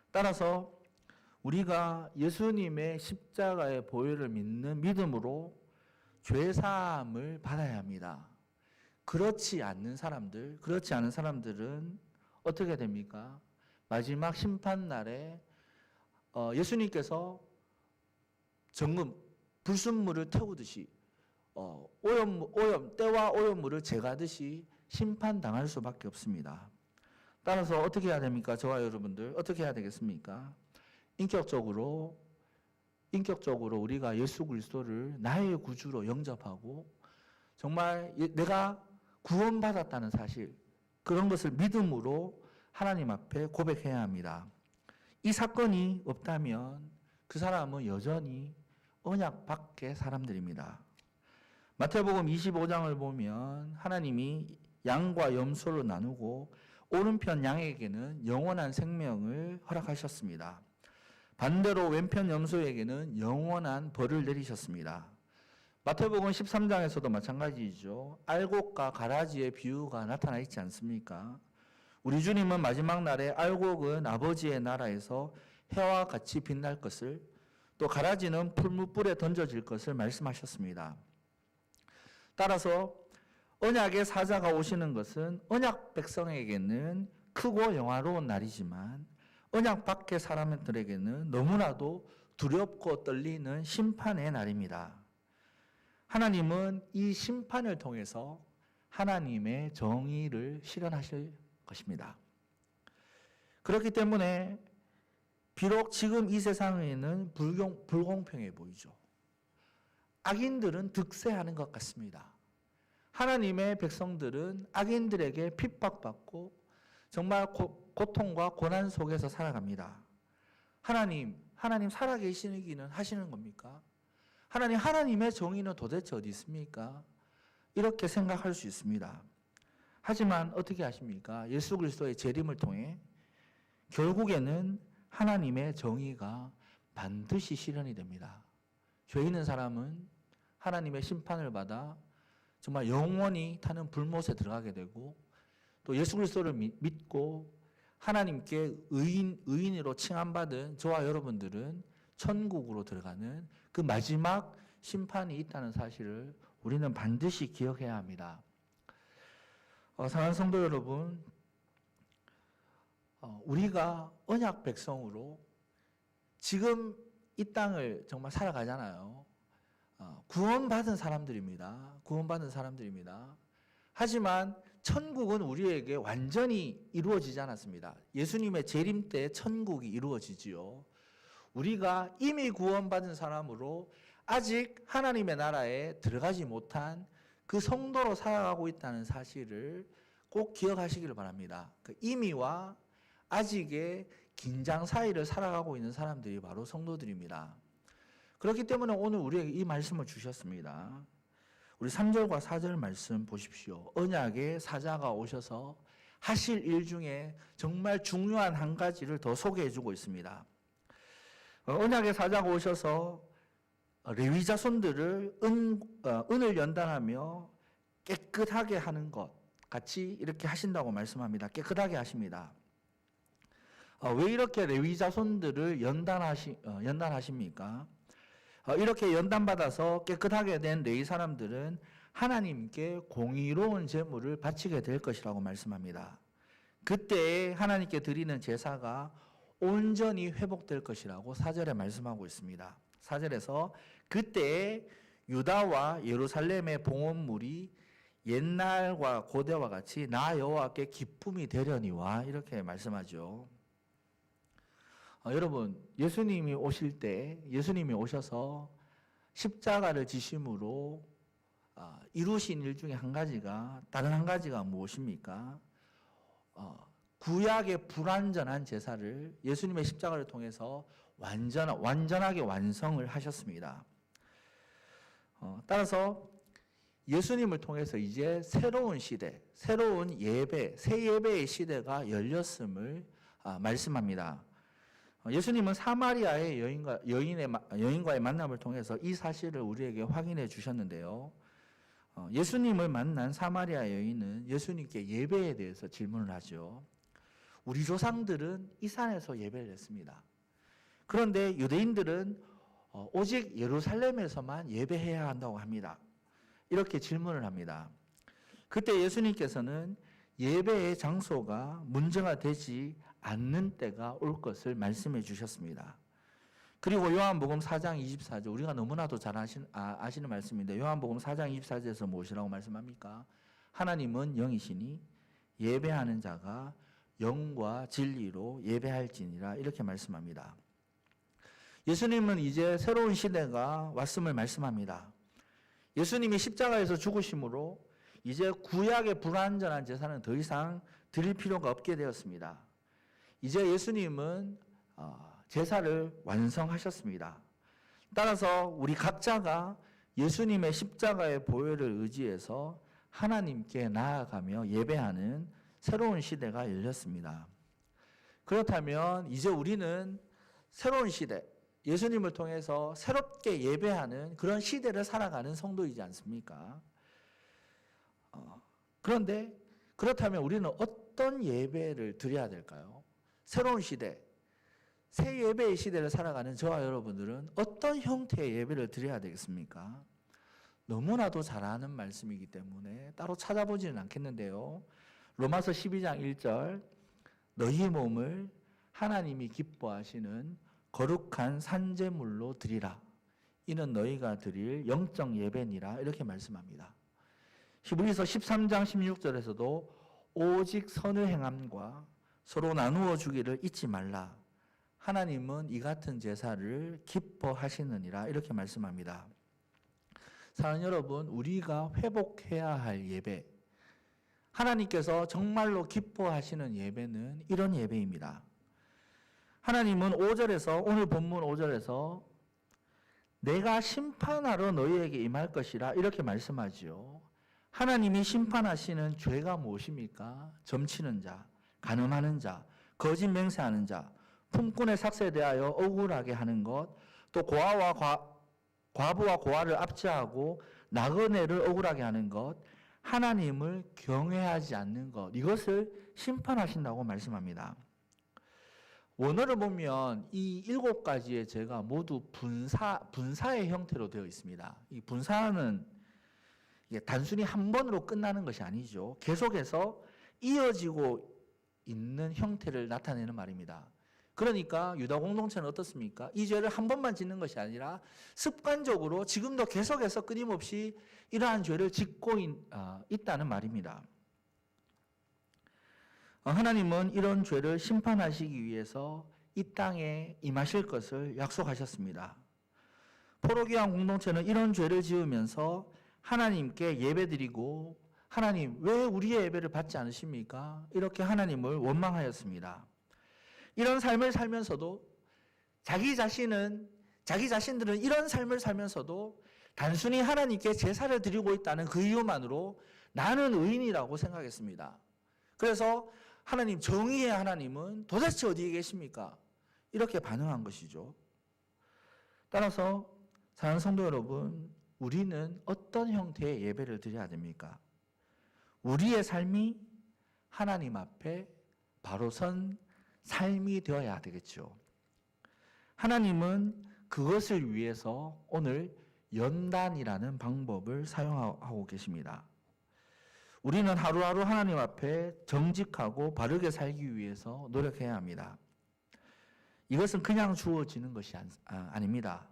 따라서 우리가 예수님의 십자가의 보혈을 믿는 믿음으로 죄사함을 받아야 합니다. 그렇지 않은 사람들은 어떻게 됩니까? 마지막 심판날에 예수님께서 정금, 불순물을 태우듯이 때와 오염물을 제거하듯이 심판당할 수밖에 없습니다. 따라서 어떻게 해야 됩니까? 저와 여러분들 어떻게 해야 되겠습니까? 인격적으로 우리가 예수 그리스도를 나의 구주로 영접하고 정말 내가 구원받았다는 사실, 그런 것을 믿음으로 하나님 앞에 고백해야 합니다. 이 사건이 없다면 그 사람은 여전히 언약 밖의 사람들입니다. 마태복음 25장을 보면 하나님이 양과 염소를 나누고 오른편 양에게는 영원한 생명을 허락하셨습니다. 반대로 왼편 염소에게는 영원한 벌을 내리셨습니다. 마태복음 13장에서도 마찬가지죠. 알곡과 가라지의 비유가 나타나 있지 않습니까? 우리 주님은 마지막 날에 알곡은 아버지의 나라에서 해와 같이 빛날 것을, 또 가라지는 풀무불에 던져질 것을 말씀하셨습니다. 따라서 언약의 사자가 오시는 것은 언약 백성에게는 크고 영화로운 날이지만 언약 밖의 사람들에게는 너무나도 두렵고 떨리는 심판의 날입니다. 하나님은 이 심판을 통해서 하나님의 정의를 실현하실 것입니다. 그렇기 때문에 비록 지금 이 세상에는 불공평해 보이죠. 악인들은 득세하는 것 같습니다. 하나님의 백성들은 악인들에게 핍박받고 정말 고통과 고난 속에서 살아갑니다. 하나님 살아계시기는 하시는 겁니까? 하나님의 정의는 도대체 어디 있습니까? 이렇게 생각할 수 있습니다. 하지만 어떻게 하십니까? 예수 그리스도의 재림을 통해 결국에는 하나님의 정의가 반드시 실현이 됩니다. 죄 있는 사람은 하나님의 심판을 받아 정말 영원히 타는 불못에 들어가게 되고, 또 예수 그리스도를 믿고 하나님께 의인으로 칭함받은 저와 여러분들은 천국으로 들어가는 그 마지막 심판이 있다는 사실을 우리는 반드시 기억해야 합니다. 사랑하는 성도 여러분, 우리가 언약 백성으로 지금 이 땅을 정말 살아가잖아요. 구원받은 사람들입니다. 구원받은 사람들입니다. 하지만 천국은 우리에게 완전히 이루어지지 않았습니다. 예수님의 재림 때 천국이 이루어지지요. 우리가 이미 구원받은 사람으로 아직 하나님의 나라에 들어가지 못한 그 성도로 살아가고 있다는 사실을 꼭 기억하시기를 바랍니다. 그 이미와 아직의 긴장 사이를 살아가고 있는 사람들이 바로 성도들입니다. 그렇기 때문에 오늘 우리에게 이 말씀을 주셨습니다. 우리 3절과 4절 말씀 보십시오. 언약의 사자가 오셔서 하실 일 중에 정말 중요한 한 가지를 더 소개해 주고 있습니다. 언약의 사자가 오셔서 레위 자손들을 은을 연단하며 깨끗하게 하는 것 같이 이렇게 하신다고 말씀합니다. 깨끗하게 하십니다. 왜 이렇게 레위 자손들을 연단하십니까? 이렇게 연단받아서 깨끗하게 된 레위 사람들은 하나님께 공의로운 제물을 바치게 될 것이라고 말씀합니다. 그때 하나님께 드리는 제사가 온전히 회복될 것이라고 4절에 말씀하고 있습니다. 4절에서 그때 유다와 예루살렘의 봉헌물이 옛날과 고대와 같이 나 여호와께 기쁨이 되려니와 이렇게 말씀하죠. 여러분, 예수님이 오실 때, 예수님이 오셔서 십자가를 지심으로 이루신 일 중에 한 가지가, 다른 한 가지가 무엇입니까? 구약의 불완전한 제사를 예수님의 십자가를 통해서 완전하게 완성을 하셨습니다. 따라서 예수님을 통해서 이제 새로운 시대, 새로운 예배, 새 예배의 시대가 열렸음을 말씀합니다. 예수님은 사마리아의 여인과의 만남을 통해서 이 사실을 우리에게 확인해 주셨는데요. 예수님을 만난 사마리아 여인은 예수님께 예배에 대해서 질문을 하죠. 우리 조상들은 이 산에서 예배를 했습니다. 그런데 유대인들은 오직 예루살렘에서만 예배해야 한다고 합니다. 이렇게 질문을 합니다. 그때 예수님께서는 예배의 장소가 문제가 되지 않는 때가 올 것을 말씀해 주셨습니다. 그리고 요한복음 4장 24절, 우리가 너무나도 잘 아시는 말씀인데 요한복음 4장 24절에서 무엇이라고 말씀합니까? 하나님은 영이시니 예배하는 자가 영과 진리로 예배할지니라 이렇게 말씀합니다. 예수님은 이제 새로운 시대가 왔음을 말씀합니다. 예수님이 십자가에서 죽으심으로 이제 구약의 불완전한 제사는 더 이상 드릴 필요가 없게 되었습니다. 이제 예수님은 제사를 완성하셨습니다. 따라서 우리 각자가 예수님의 십자가의 보혈을 의지해서 하나님께 나아가며 예배하는 새로운 시대가 열렸습니다. 그렇다면 이제 우리는 새로운 시대, 예수님을 통해서 새롭게 예배하는 그런 시대를 살아가는 성도이지 않습니까? 그런데 그렇다면 우리는 어떤 예배를 드려야 될까요? 새로운 시대, 새 예배의 시대를 살아가는 저와 여러분들은 어떤 형태의 예배를 드려야 되겠습니까? 너무나도 잘 아는 말씀이기 때문에 따로 찾아보지는 않겠는데요. 로마서 12장 1절, 너희 몸을 하나님이 기뻐하시는 거룩한 산제물로 드리라. 이는 너희가 드릴 영적 예배니라. 이렇게 말씀합니다. 히브리서 13장 16절에서도 오직 선을 행함과 서로 나누어 주기를 잊지 말라. 하나님은 이 같은 제사를 기뻐하시느니라. 이렇게 말씀합니다. 사랑하는 여러분, 우리가 회복해야 할 예배, 하나님께서 정말로 기뻐하시는 예배는 이런 예배입니다. 하나님은 5절에서, 오늘 본문 5절에서 내가 심판하러 너희에게 임할 것이라 이렇게 말씀하지요. 하나님이 심판하시는 죄가 무엇입니까? 점치는 자, 간음하는 자, 거짓 맹세하는 자, 품꾼의 삭세에 대하여 억울하게 하는 것, 또 과부와 고아를 압제하고 나그네를 억울하게 하는 것, 하나님을 경외하지 않는 것, 이것을 심판하신다고 말씀합니다. 원어를 보면 이 7가지의 죄가 모두 분사의 형태로 되어 있습니다. 이 분사는 단순히 한 번으로 끝나는 것이 아니죠. 계속해서 이어지고 있는 형태를 나타내는 말입니다. 그러니까 유다 공동체는 어떻습니까? 이 죄를 한 번만 짓는 것이 아니라 습관적으로 지금도 계속해서 끊임없이 이러한 죄를 짓고 있다는 말입니다. 하나님은 이런 죄를 심판하시기 위해서 이 땅에 임하실 것을 약속하셨습니다. 포로기한 공동체는 이런 죄를 지으면서 하나님께 예배드리고 하나님 왜 우리의 예배를 받지 않으십니까? 이렇게 하나님을 원망하였습니다. 이런 삶을 살면서도 자기 자신들은 이런 삶을 살면서도 단순히 하나님께 제사를 드리고 있다는 그 이유만으로 나는 의인이라고 생각했습니다. 그래서 하나님, 정의의 하나님은 도대체 어디에 계십니까? 이렇게 반응한 것이죠. 따라서 사랑하는 성도 여러분, 우리는 어떤 형태의 예배를 드려야 됩니까? 우리의 삶이 하나님 앞에 바로 선 삶이 되어야 되겠죠. 하나님은 그것을 위해서 오늘 연단이라는 방법을 사용하고 계십니다. 우리는 하루하루 하나님 앞에 정직하고 바르게 살기 위해서 노력해야 합니다. 이것은 그냥 주어지는 것이 아닙니다.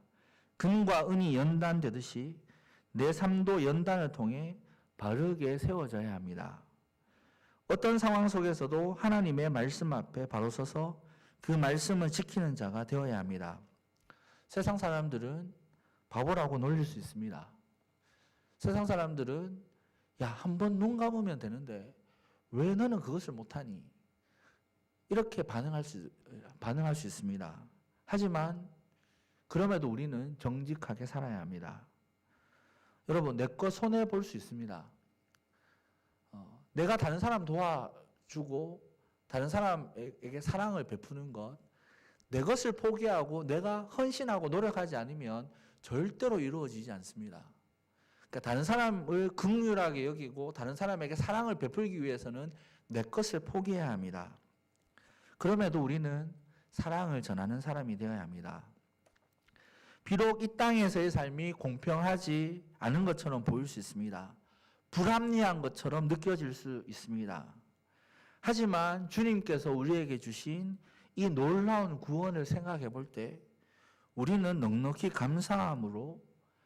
금과 은이 연단되듯이 내 삶도 연단을 통해 바르게 세워져야 합니다. 어떤 상황 속에서도 하나님의 말씀 앞에 바로 서서 그 말씀을 지키는 자가 되어야 합니다. 세상 사람들은 바보라고 놀릴 수 있습니다. 세상 사람들은 야, 한번 눈 감으면 되는데 왜 너는 그것을 못하니? 이렇게 반응할 수 있습니다. 하지만 그럼에도 우리는 정직하게 살아야 합니다. 여러분, 내 거 손해 볼 수 있습니다. 내가 다른 사람 도와주고 다른 사람에게 사랑을 베푸는 것, 내 것을 포기하고 내가 헌신하고 노력하지 않으면 절대로 이루어지지 않습니다. 그러니까 다른 사람을 긍휼하게 여기고 다른 사람에게 사랑을 베풀기 위해서는 내 것을 포기해야 합니다. 그럼에도 우리는 사랑을 전하는 사람이 되어야 합니다. 비록 이 땅에서의 삶이 공평하지 않은 것처럼 보일 수 있습니다. 불합리한 것처럼 느껴질 수 있습니다. 하지만 주님께서 우리에게 주신 이 놀라운 구원을 생각해 볼 때 우리는 넉넉히 감사함으로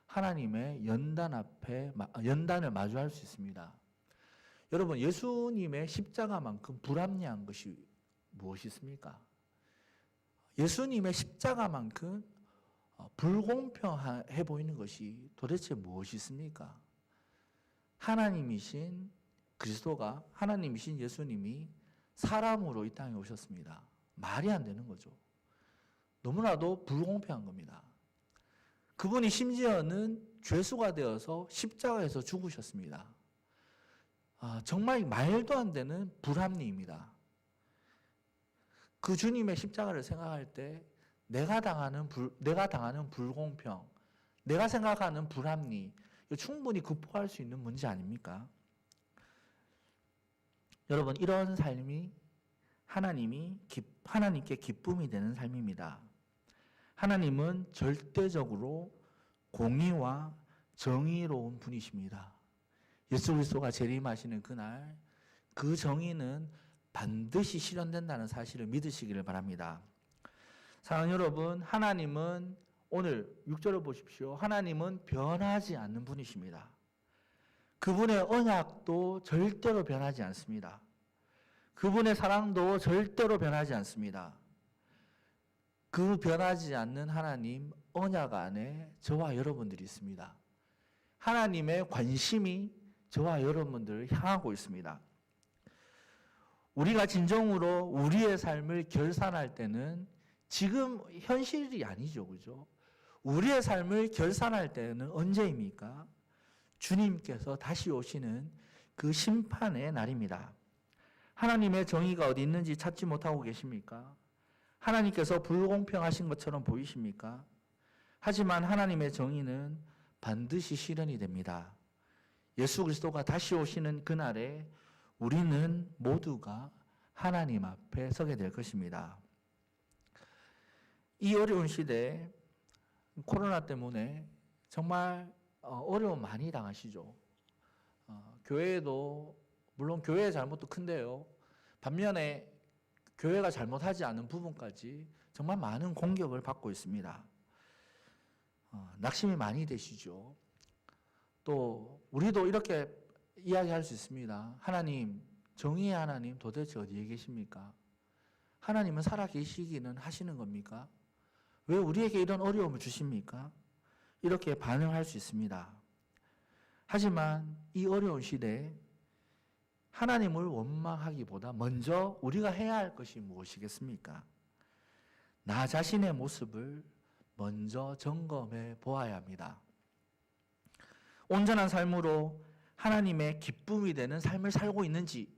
하나님의 연단을 마주할 수 있습니다. 여러분, 예수님의 십자가만큼 불합리한 것이 무엇이 있습니까? 예수님의 십자가만큼 불공평해 보이는 것이 도대체 무엇이 있습니까? 하나님이신 그리스도가, 하나님이신 예수님이 사람으로 이 땅에 오셨습니다. 말이 안 되는 거죠. 너무나도 불공평한 겁니다. 그분이 심지어는 죄수가 되어서 십자가에서 죽으셨습니다. 정말 말도 안 되는 불합리입니다. 그 주님의 십자가를 생각할 때 내가 당하는 불공평, 내가 생각하는 불합리, 충분히 극복할 수 있는 문제 아닙니까? 여러분, 이런 삶이 하나님께 기쁨이 되는 삶입니다. 하나님은 절대적으로 공의와 정의로운 분이십니다. 예수 그리스도가 재림하시는 그날 그 정의는 반드시 실현된다는 사실을 믿으시기를 바랍니다. 사랑하는 여러분, 하나님은 오늘 6절을 보십시오. 하나님은 변하지 않는 분이십니다. 그분의 언약도 절대로 변하지 않습니다. 그분의 사랑도 절대로 변하지 않습니다. 그 변하지 않는 하나님 언약 안에 저와 여러분들이 있습니다. 하나님의 관심이 저와 여러분들을 향하고 있습니다. 우리가 진정으로 우리의 삶을 결산할 때는 지금 현실이 아니죠, 그죠? 우리의 삶을 결산할 때는 언제입니까? 주님께서 다시 오시는 그 심판의 날입니다. 하나님의 정의가 어디 있는지 찾지 못하고 계십니까? 하나님께서 불공평하신 것처럼 보이십니까? 하지만 하나님의 정의는 반드시 실현이 됩니다. 예수 그리스도가 다시 오시는 그날에 우리는 모두가 하나님 앞에 서게 될 것입니다. 이 어려운 시대에 코로나 때문에 정말 어려움 많이 당하시죠. 교회도 물론 교회의 잘못도 큰데요. 반면에 교회가 잘못하지 않은 부분까지 정말 많은 공격을 받고 있습니다. 낙심이 많이 되시죠. 또 우리도 이렇게 이야기할 수 있습니다. 하나님, 정의의 하나님 도대체 어디에 계십니까? 하나님은 살아 계시기는 하시는 겁니까? 왜 우리에게 이런 어려움을 주십니까? 이렇게 반응할 수 있습니다. 하지만 이 어려운 시대에 하나님을 원망하기보다 먼저 우리가 해야 할 것이 무엇이겠습니까? 나 자신의 모습을 먼저 점검해 보아야 합니다. 온전한 삶으로 하나님의 기쁨이 되는 삶을 살고 있는지,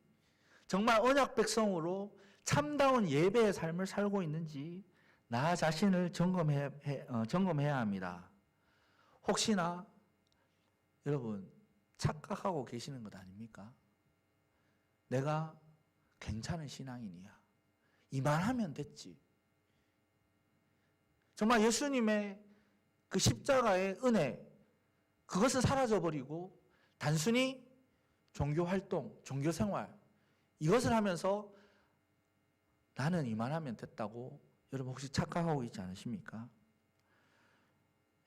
정말 언약 백성으로 참다운 예배의 삶을 살고 있는지 나 자신을 점검해야 합니다. 혹시나 여러분 착각하고 계시는 것 아닙니까? 내가 괜찮은 신앙인이야. 이만하면 됐지. 정말 예수님의 그 십자가의 은혜, 그것은 사라져버리고 단순히 종교 활동, 종교 생활, 이것을 하면서 나는 이만하면 됐다고 여러분 혹시 착각하고 있지 않으십니까?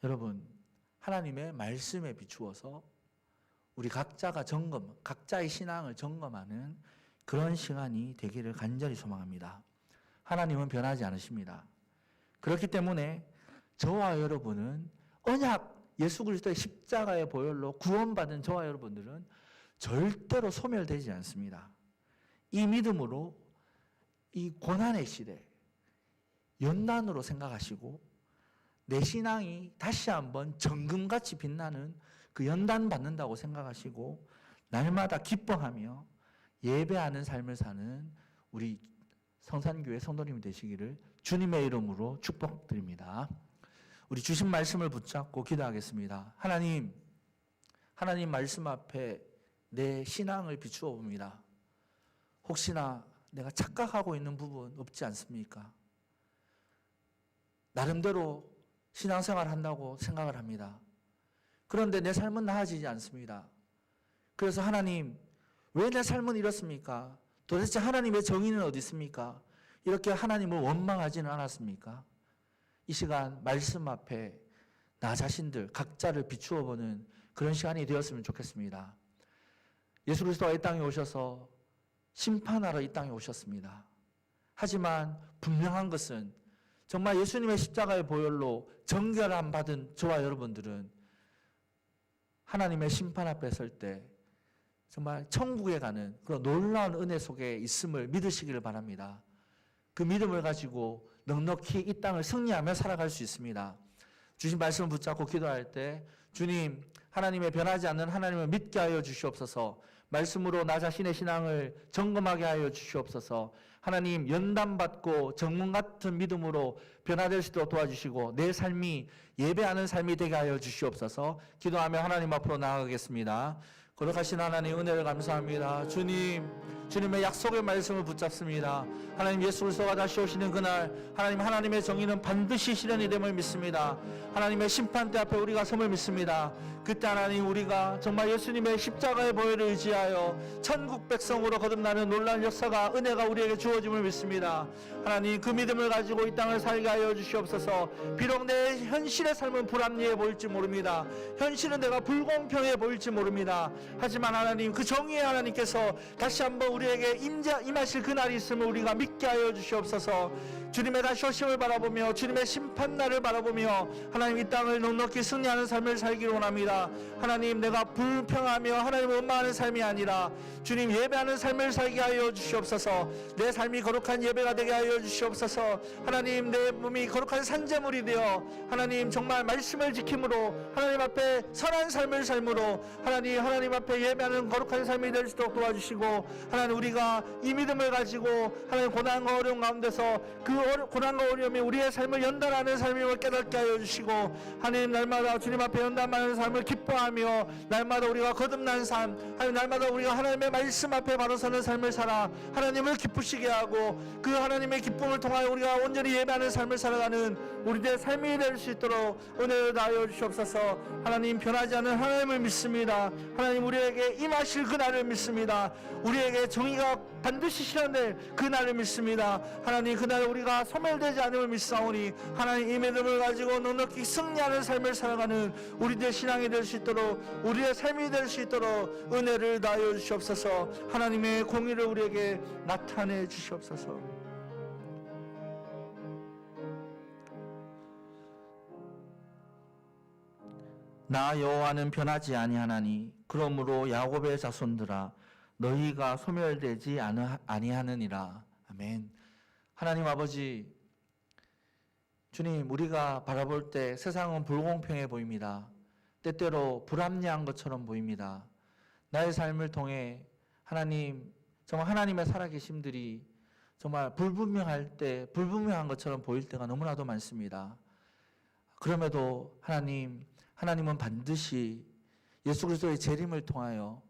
여러분, 하나님의 말씀에 비추어서 우리 각자가 각자의 신앙을 점검하는 그런 시간이 되기를 간절히 소망합니다. 하나님은 변하지 않으십니다. 그렇기 때문에 저와 여러분은 언약 예수 그리스도의 십자가의 보혈로 구원받은 저와 여러분들은 절대로 소멸되지 않습니다. 이 믿음으로 이 고난의 시대, 연단으로 생각하시고 내 신앙이 다시 한번 정금같이 빛나는 그 연단 받는다고 생각하시고 날마다 기뻐하며 예배하는 삶을 사는 우리 성산교회 성도님이 되시기를 주님의 이름으로 축복드립니다. 우리 주신 말씀을 붙잡고 기도하겠습니다. 하나님 말씀 앞에 내 신앙을 비추어 봅니다. 혹시나 내가 착각하고 있는 부분 없지 않습니까? 나름대로 신앙생활 한다고 생각을 합니다. 그런데 내 삶은 나아지지 않습니다. 그래서 하나님, 왜 내 삶은 이렇습니까? 도대체 하나님의 정의는 어디 있습니까? 이렇게 하나님을 원망하지는 않았습니까? 이 시간 말씀 앞에 나 자신들 각자를 비추어 보는 그런 시간이 되었으면 좋겠습니다. 예수 그리스도가 이 땅에 오셔서 심판하러 이 땅에 오셨습니다. 하지만 분명한 것은 정말 예수님의 십자가의 보혈로 정결함 받은 저와 여러분들은 하나님의 심판 앞에 설 때 정말 천국에 가는 그런 놀라운 은혜 속에 있음을 믿으시기를 바랍니다. 그 믿음을 가지고 넉넉히 이 땅을 승리하며 살아갈 수 있습니다. 주신 말씀을 붙잡고 기도할 때 주님, 하나님의 변하지 않는 하나님을 믿게 하여 주시옵소서. 말씀으로 나 자신의 신앙을 점검하게 하여 주시옵소서. 하나님, 연단받고 정문 같은 믿음으로 변화될 수 있도록 도와주시고 내 삶이 예배하는 삶이 되게 하여 주시옵소서. 기도하며 하나님 앞으로 나아가겠습니다. 거룩하신 하나님, 은혜를 감사합니다. 주님의 약속의 말씀을 붙잡습니다. 하나님, 예수 그리스도가 다시 오시는 그날 하나님의 정의는 반드시 실현이 됨을 믿습니다. 하나님의 심판대 앞에 우리가 섬을 믿습니다. 그때 하나님, 우리가 정말 예수님의 십자가의 보혈을 의지하여 천국 백성으로 거듭나는 놀라운 역사가, 은혜가 우리에게 주어짐을 믿습니다. 하나님, 그 믿음을 가지고 이 땅을 살게 하여 주시옵소서. 비록 내 현실의 삶은 불합리해 보일지 모릅니다. 현실은 내가 불공평해 보일지 모릅니다. 하지만 하나님, 그 정의의 하나님께서 다시 한번 우리에게 임하실 그날이 있음을 우리가 믿게 하여 주시옵소서. 주님의 다시 오심을 바라보며 주님의 심판날을 바라보며 하나님 이 땅을 넉넉히 승리하는 삶을 살기를 원합니다. 하나님, 내가 불평하며 하나님을 원망하는 삶이 아니라 주님 예배하는 삶을 살게 하여 주시옵소서. 내 삶이 거룩한 예배가 되게 하여 주시옵소서. 하나님, 내 몸이 거룩한 산재물이 되어 하나님 정말 말씀을 지킴으로 하나님 앞에 선한 삶을 삶으로 하나님 앞에 예배하는 거룩한 삶이 될 수 있도록 도와주시고, 하나님 우리가 이 믿음을 가지고 하나님 고난과 어려움 가운데서 그 고난과 어려움이 우리의 삶을 연단하는 삶임을 깨닫게 하여 주시고, 하나님 날마다 주님 앞에 연단하는 삶을 기뻐하며 날마다 우리가 거듭난 삶, 하나님 날마다 우리가 하나님의 말씀 앞에 바로 서는 삶을 살아 하나님을 기쁘시게 하고 그 하나님의 기쁨을 통하여 우리가 온전히 예배하는 삶을 살아가는 우리들의 삶이 될 수 있도록 은혜를 다하여 주시옵소서. 하나님, 변하지 않는 하나님을 믿습니다. 하나님, 우리에게 임하실 그날을 믿습니다. 우리에게 정의가 반드시 실현될 그날을 믿습니다. 하나님, 그날 우리가 소멸되지 않음을 믿사오니 하나님 이 믿음을 가지고 넉넉히 승리하는 삶을 살아가는 우리들의 신앙이 될 수 있도록, 우리의 삶이 될 수 있도록 은혜를 다하여 주시옵소서. 하나님의 공의를 우리에게 나타내 주시옵소서. 나 여호와는 변하지 아니하나니 그러므로 야곱의 자손들아 너희가 소멸되지 아니하느니라. 아멘. 하나님 아버지, 주님, 우리가 바라볼 때 세상은 불공평해 보입니다. 때때로 불합리한 것처럼 보입니다. 나의 삶을 통해 하나님, 정말 하나님의 살아계심들이 정말 불분명할 때, 불분명한 것처럼 보일 때가 너무나도 많습니다. 그럼에도 하나님은 반드시 예수 그리스도의 재림을 통하여,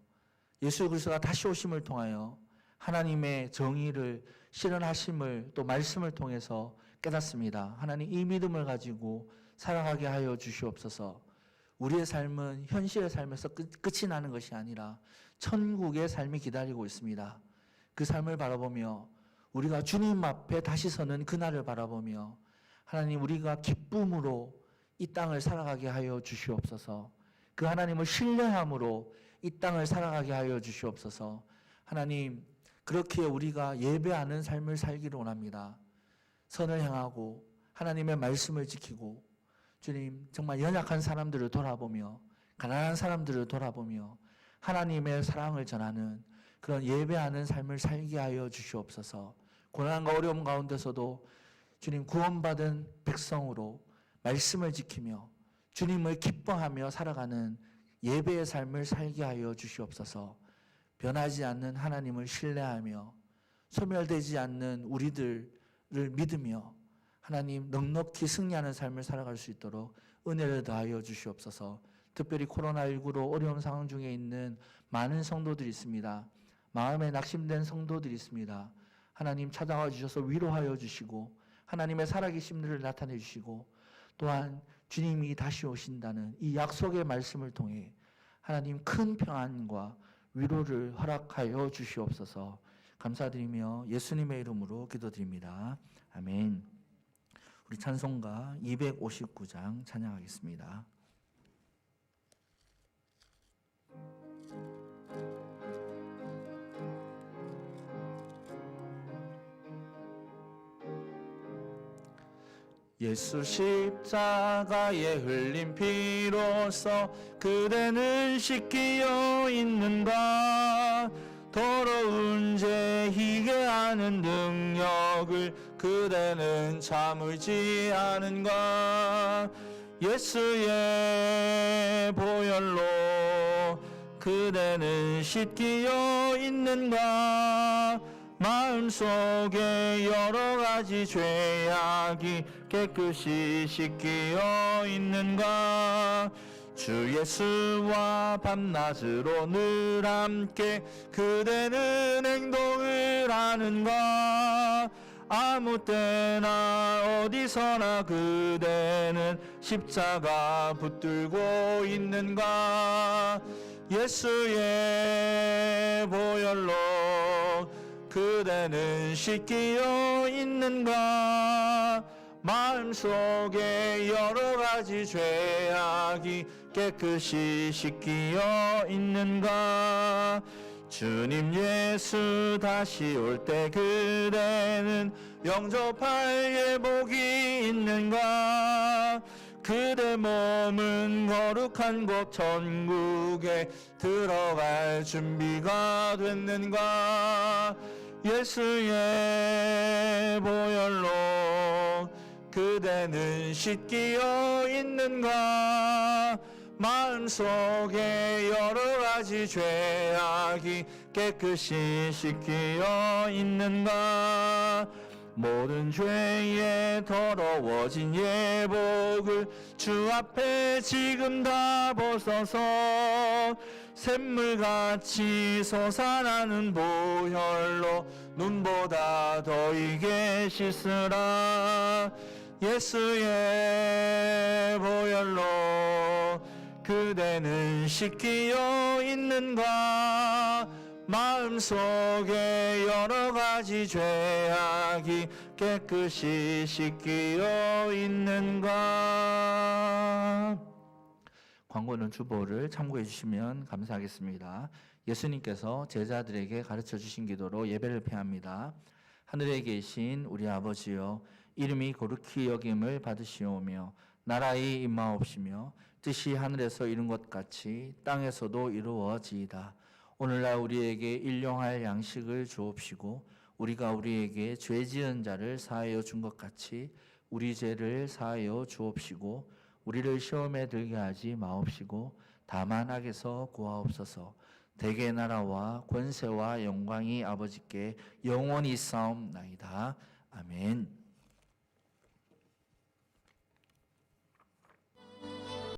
예수 그리스도가 다시 오심을 통하여 하나님의 정의를 실현하심을 또 말씀을 통해서 깨닫습니다. 하나님, 이 믿음을 가지고 살아가게 하여 주시옵소서. 우리의 삶은 현실의 삶에서 끝이 나는 것이 아니라 천국의 삶이 기다리고 있습니다. 그 삶을 바라보며 우리가 주님 앞에 다시 서는 그날을 바라보며 하나님, 우리가 기쁨으로 이 땅을 살아가게 하여 주시옵소서. 그 하나님을 신뢰함으로 이 땅을 살아가게 하여 주시옵소서. 하나님, 그렇게 우리가 예배하는 삶을 살기를 원합니다. 선을 행하고 하나님의 말씀을 지키고 주님, 정말 연약한 사람들을 돌아보며 가난한 사람들을 돌아보며 하나님의 사랑을 전하는 그런 예배하는 삶을 살게 하여 주시옵소서. 고난과 어려움 가운데서도 주님, 구원받은 백성으로 말씀을 지키며 주님을 기뻐하며 살아가는 예배의 삶을 살게 하여 주시옵소서. 변하지 않는 하나님을 신뢰하며 소멸되지 않는 우리들을 믿으며 하나님 넉넉히 승리하는 삶을 살아갈 수 있도록 은혜를 더하여 주시옵소서. 특별히 코로나19로 어려운 상황 중에 있는 많은 성도들이 있습니다. 마음에 낙심된 성도들이 있습니다. 하나님 찾아와 주셔서 위로하여 주시고 하나님의 살아계심들을 나타내 주시고 또한 주님이 다시 오신다는 이 약속의 말씀을 통해 하나님 큰 평안과 위로를 허락하여 주시옵소서. 감사드리며 예수님의 이름으로 기도드립니다. 아멘. 우리 찬송가 259장 찬양하겠습니다. 예수 십자가에 흘린 피로써 그대는 씻기어 있는가. 더러운 죄 희게 하는 능력을 그대는 참을지 않은가. 예수의 보혈로 그대는 씻기어 있는가. 마음속에 여러 가지 죄악이 깨끗이 씻기어 있는가. 주 예수와 밤낮으로 늘 함께 그대는 행동을 하는가. 아무 때나 어디서나 그대는 십자가 붙들고 있는가. 예수의 보혈로 그대는 씻기어 있는가. 마음속에 여러 가지 죄악이 깨끗이 씻기어 있는가. 주님 예수 다시 올 때 그대는 영접할 예복이 있는가? 그대 몸은 거룩한 곳 천국에 들어갈 준비가 됐는가? 예수의 보혈로 그대는 씻기어 있는가? 마음속에 여러 가지 죄악이 깨끗이 씻기어 있는가? 모든 죄에 더러워진 예복을 주 앞에 지금 다 벗어서 샘물같이 솟아나는 보혈로 눈보다 더 익게 씻으라. 예수의 보혈로 그대는 씻기어 있는가? 마음속에 여러 가지 죄악이 깨끗이 씻기어 있는가? 광고는 주보를 참고해 주시면 감사하겠습니다. 예수님께서 제자들에게 가르쳐 주신 기도로 예배를 폐합니다. 하늘에 계신 우리 아버지여, 이름이 거룩히 여김을 받으시오며 나라의 임하옵시며 뜻이 하늘에서 이룬 것 같이 땅에서도 이루어지이다. 오늘날 우리에게 일용할 양식을 주옵시고 우리가 우리에게 죄 지은 자를 사하여 준 것 같이 우리 죄를 사하여 주옵시고 우리를 시험에 들게 하지 마옵시고 다만 악에서 구하옵소서. 대개 나라와 권세와 영광이 아버지께 영원히 있사옵나이다. 아멘.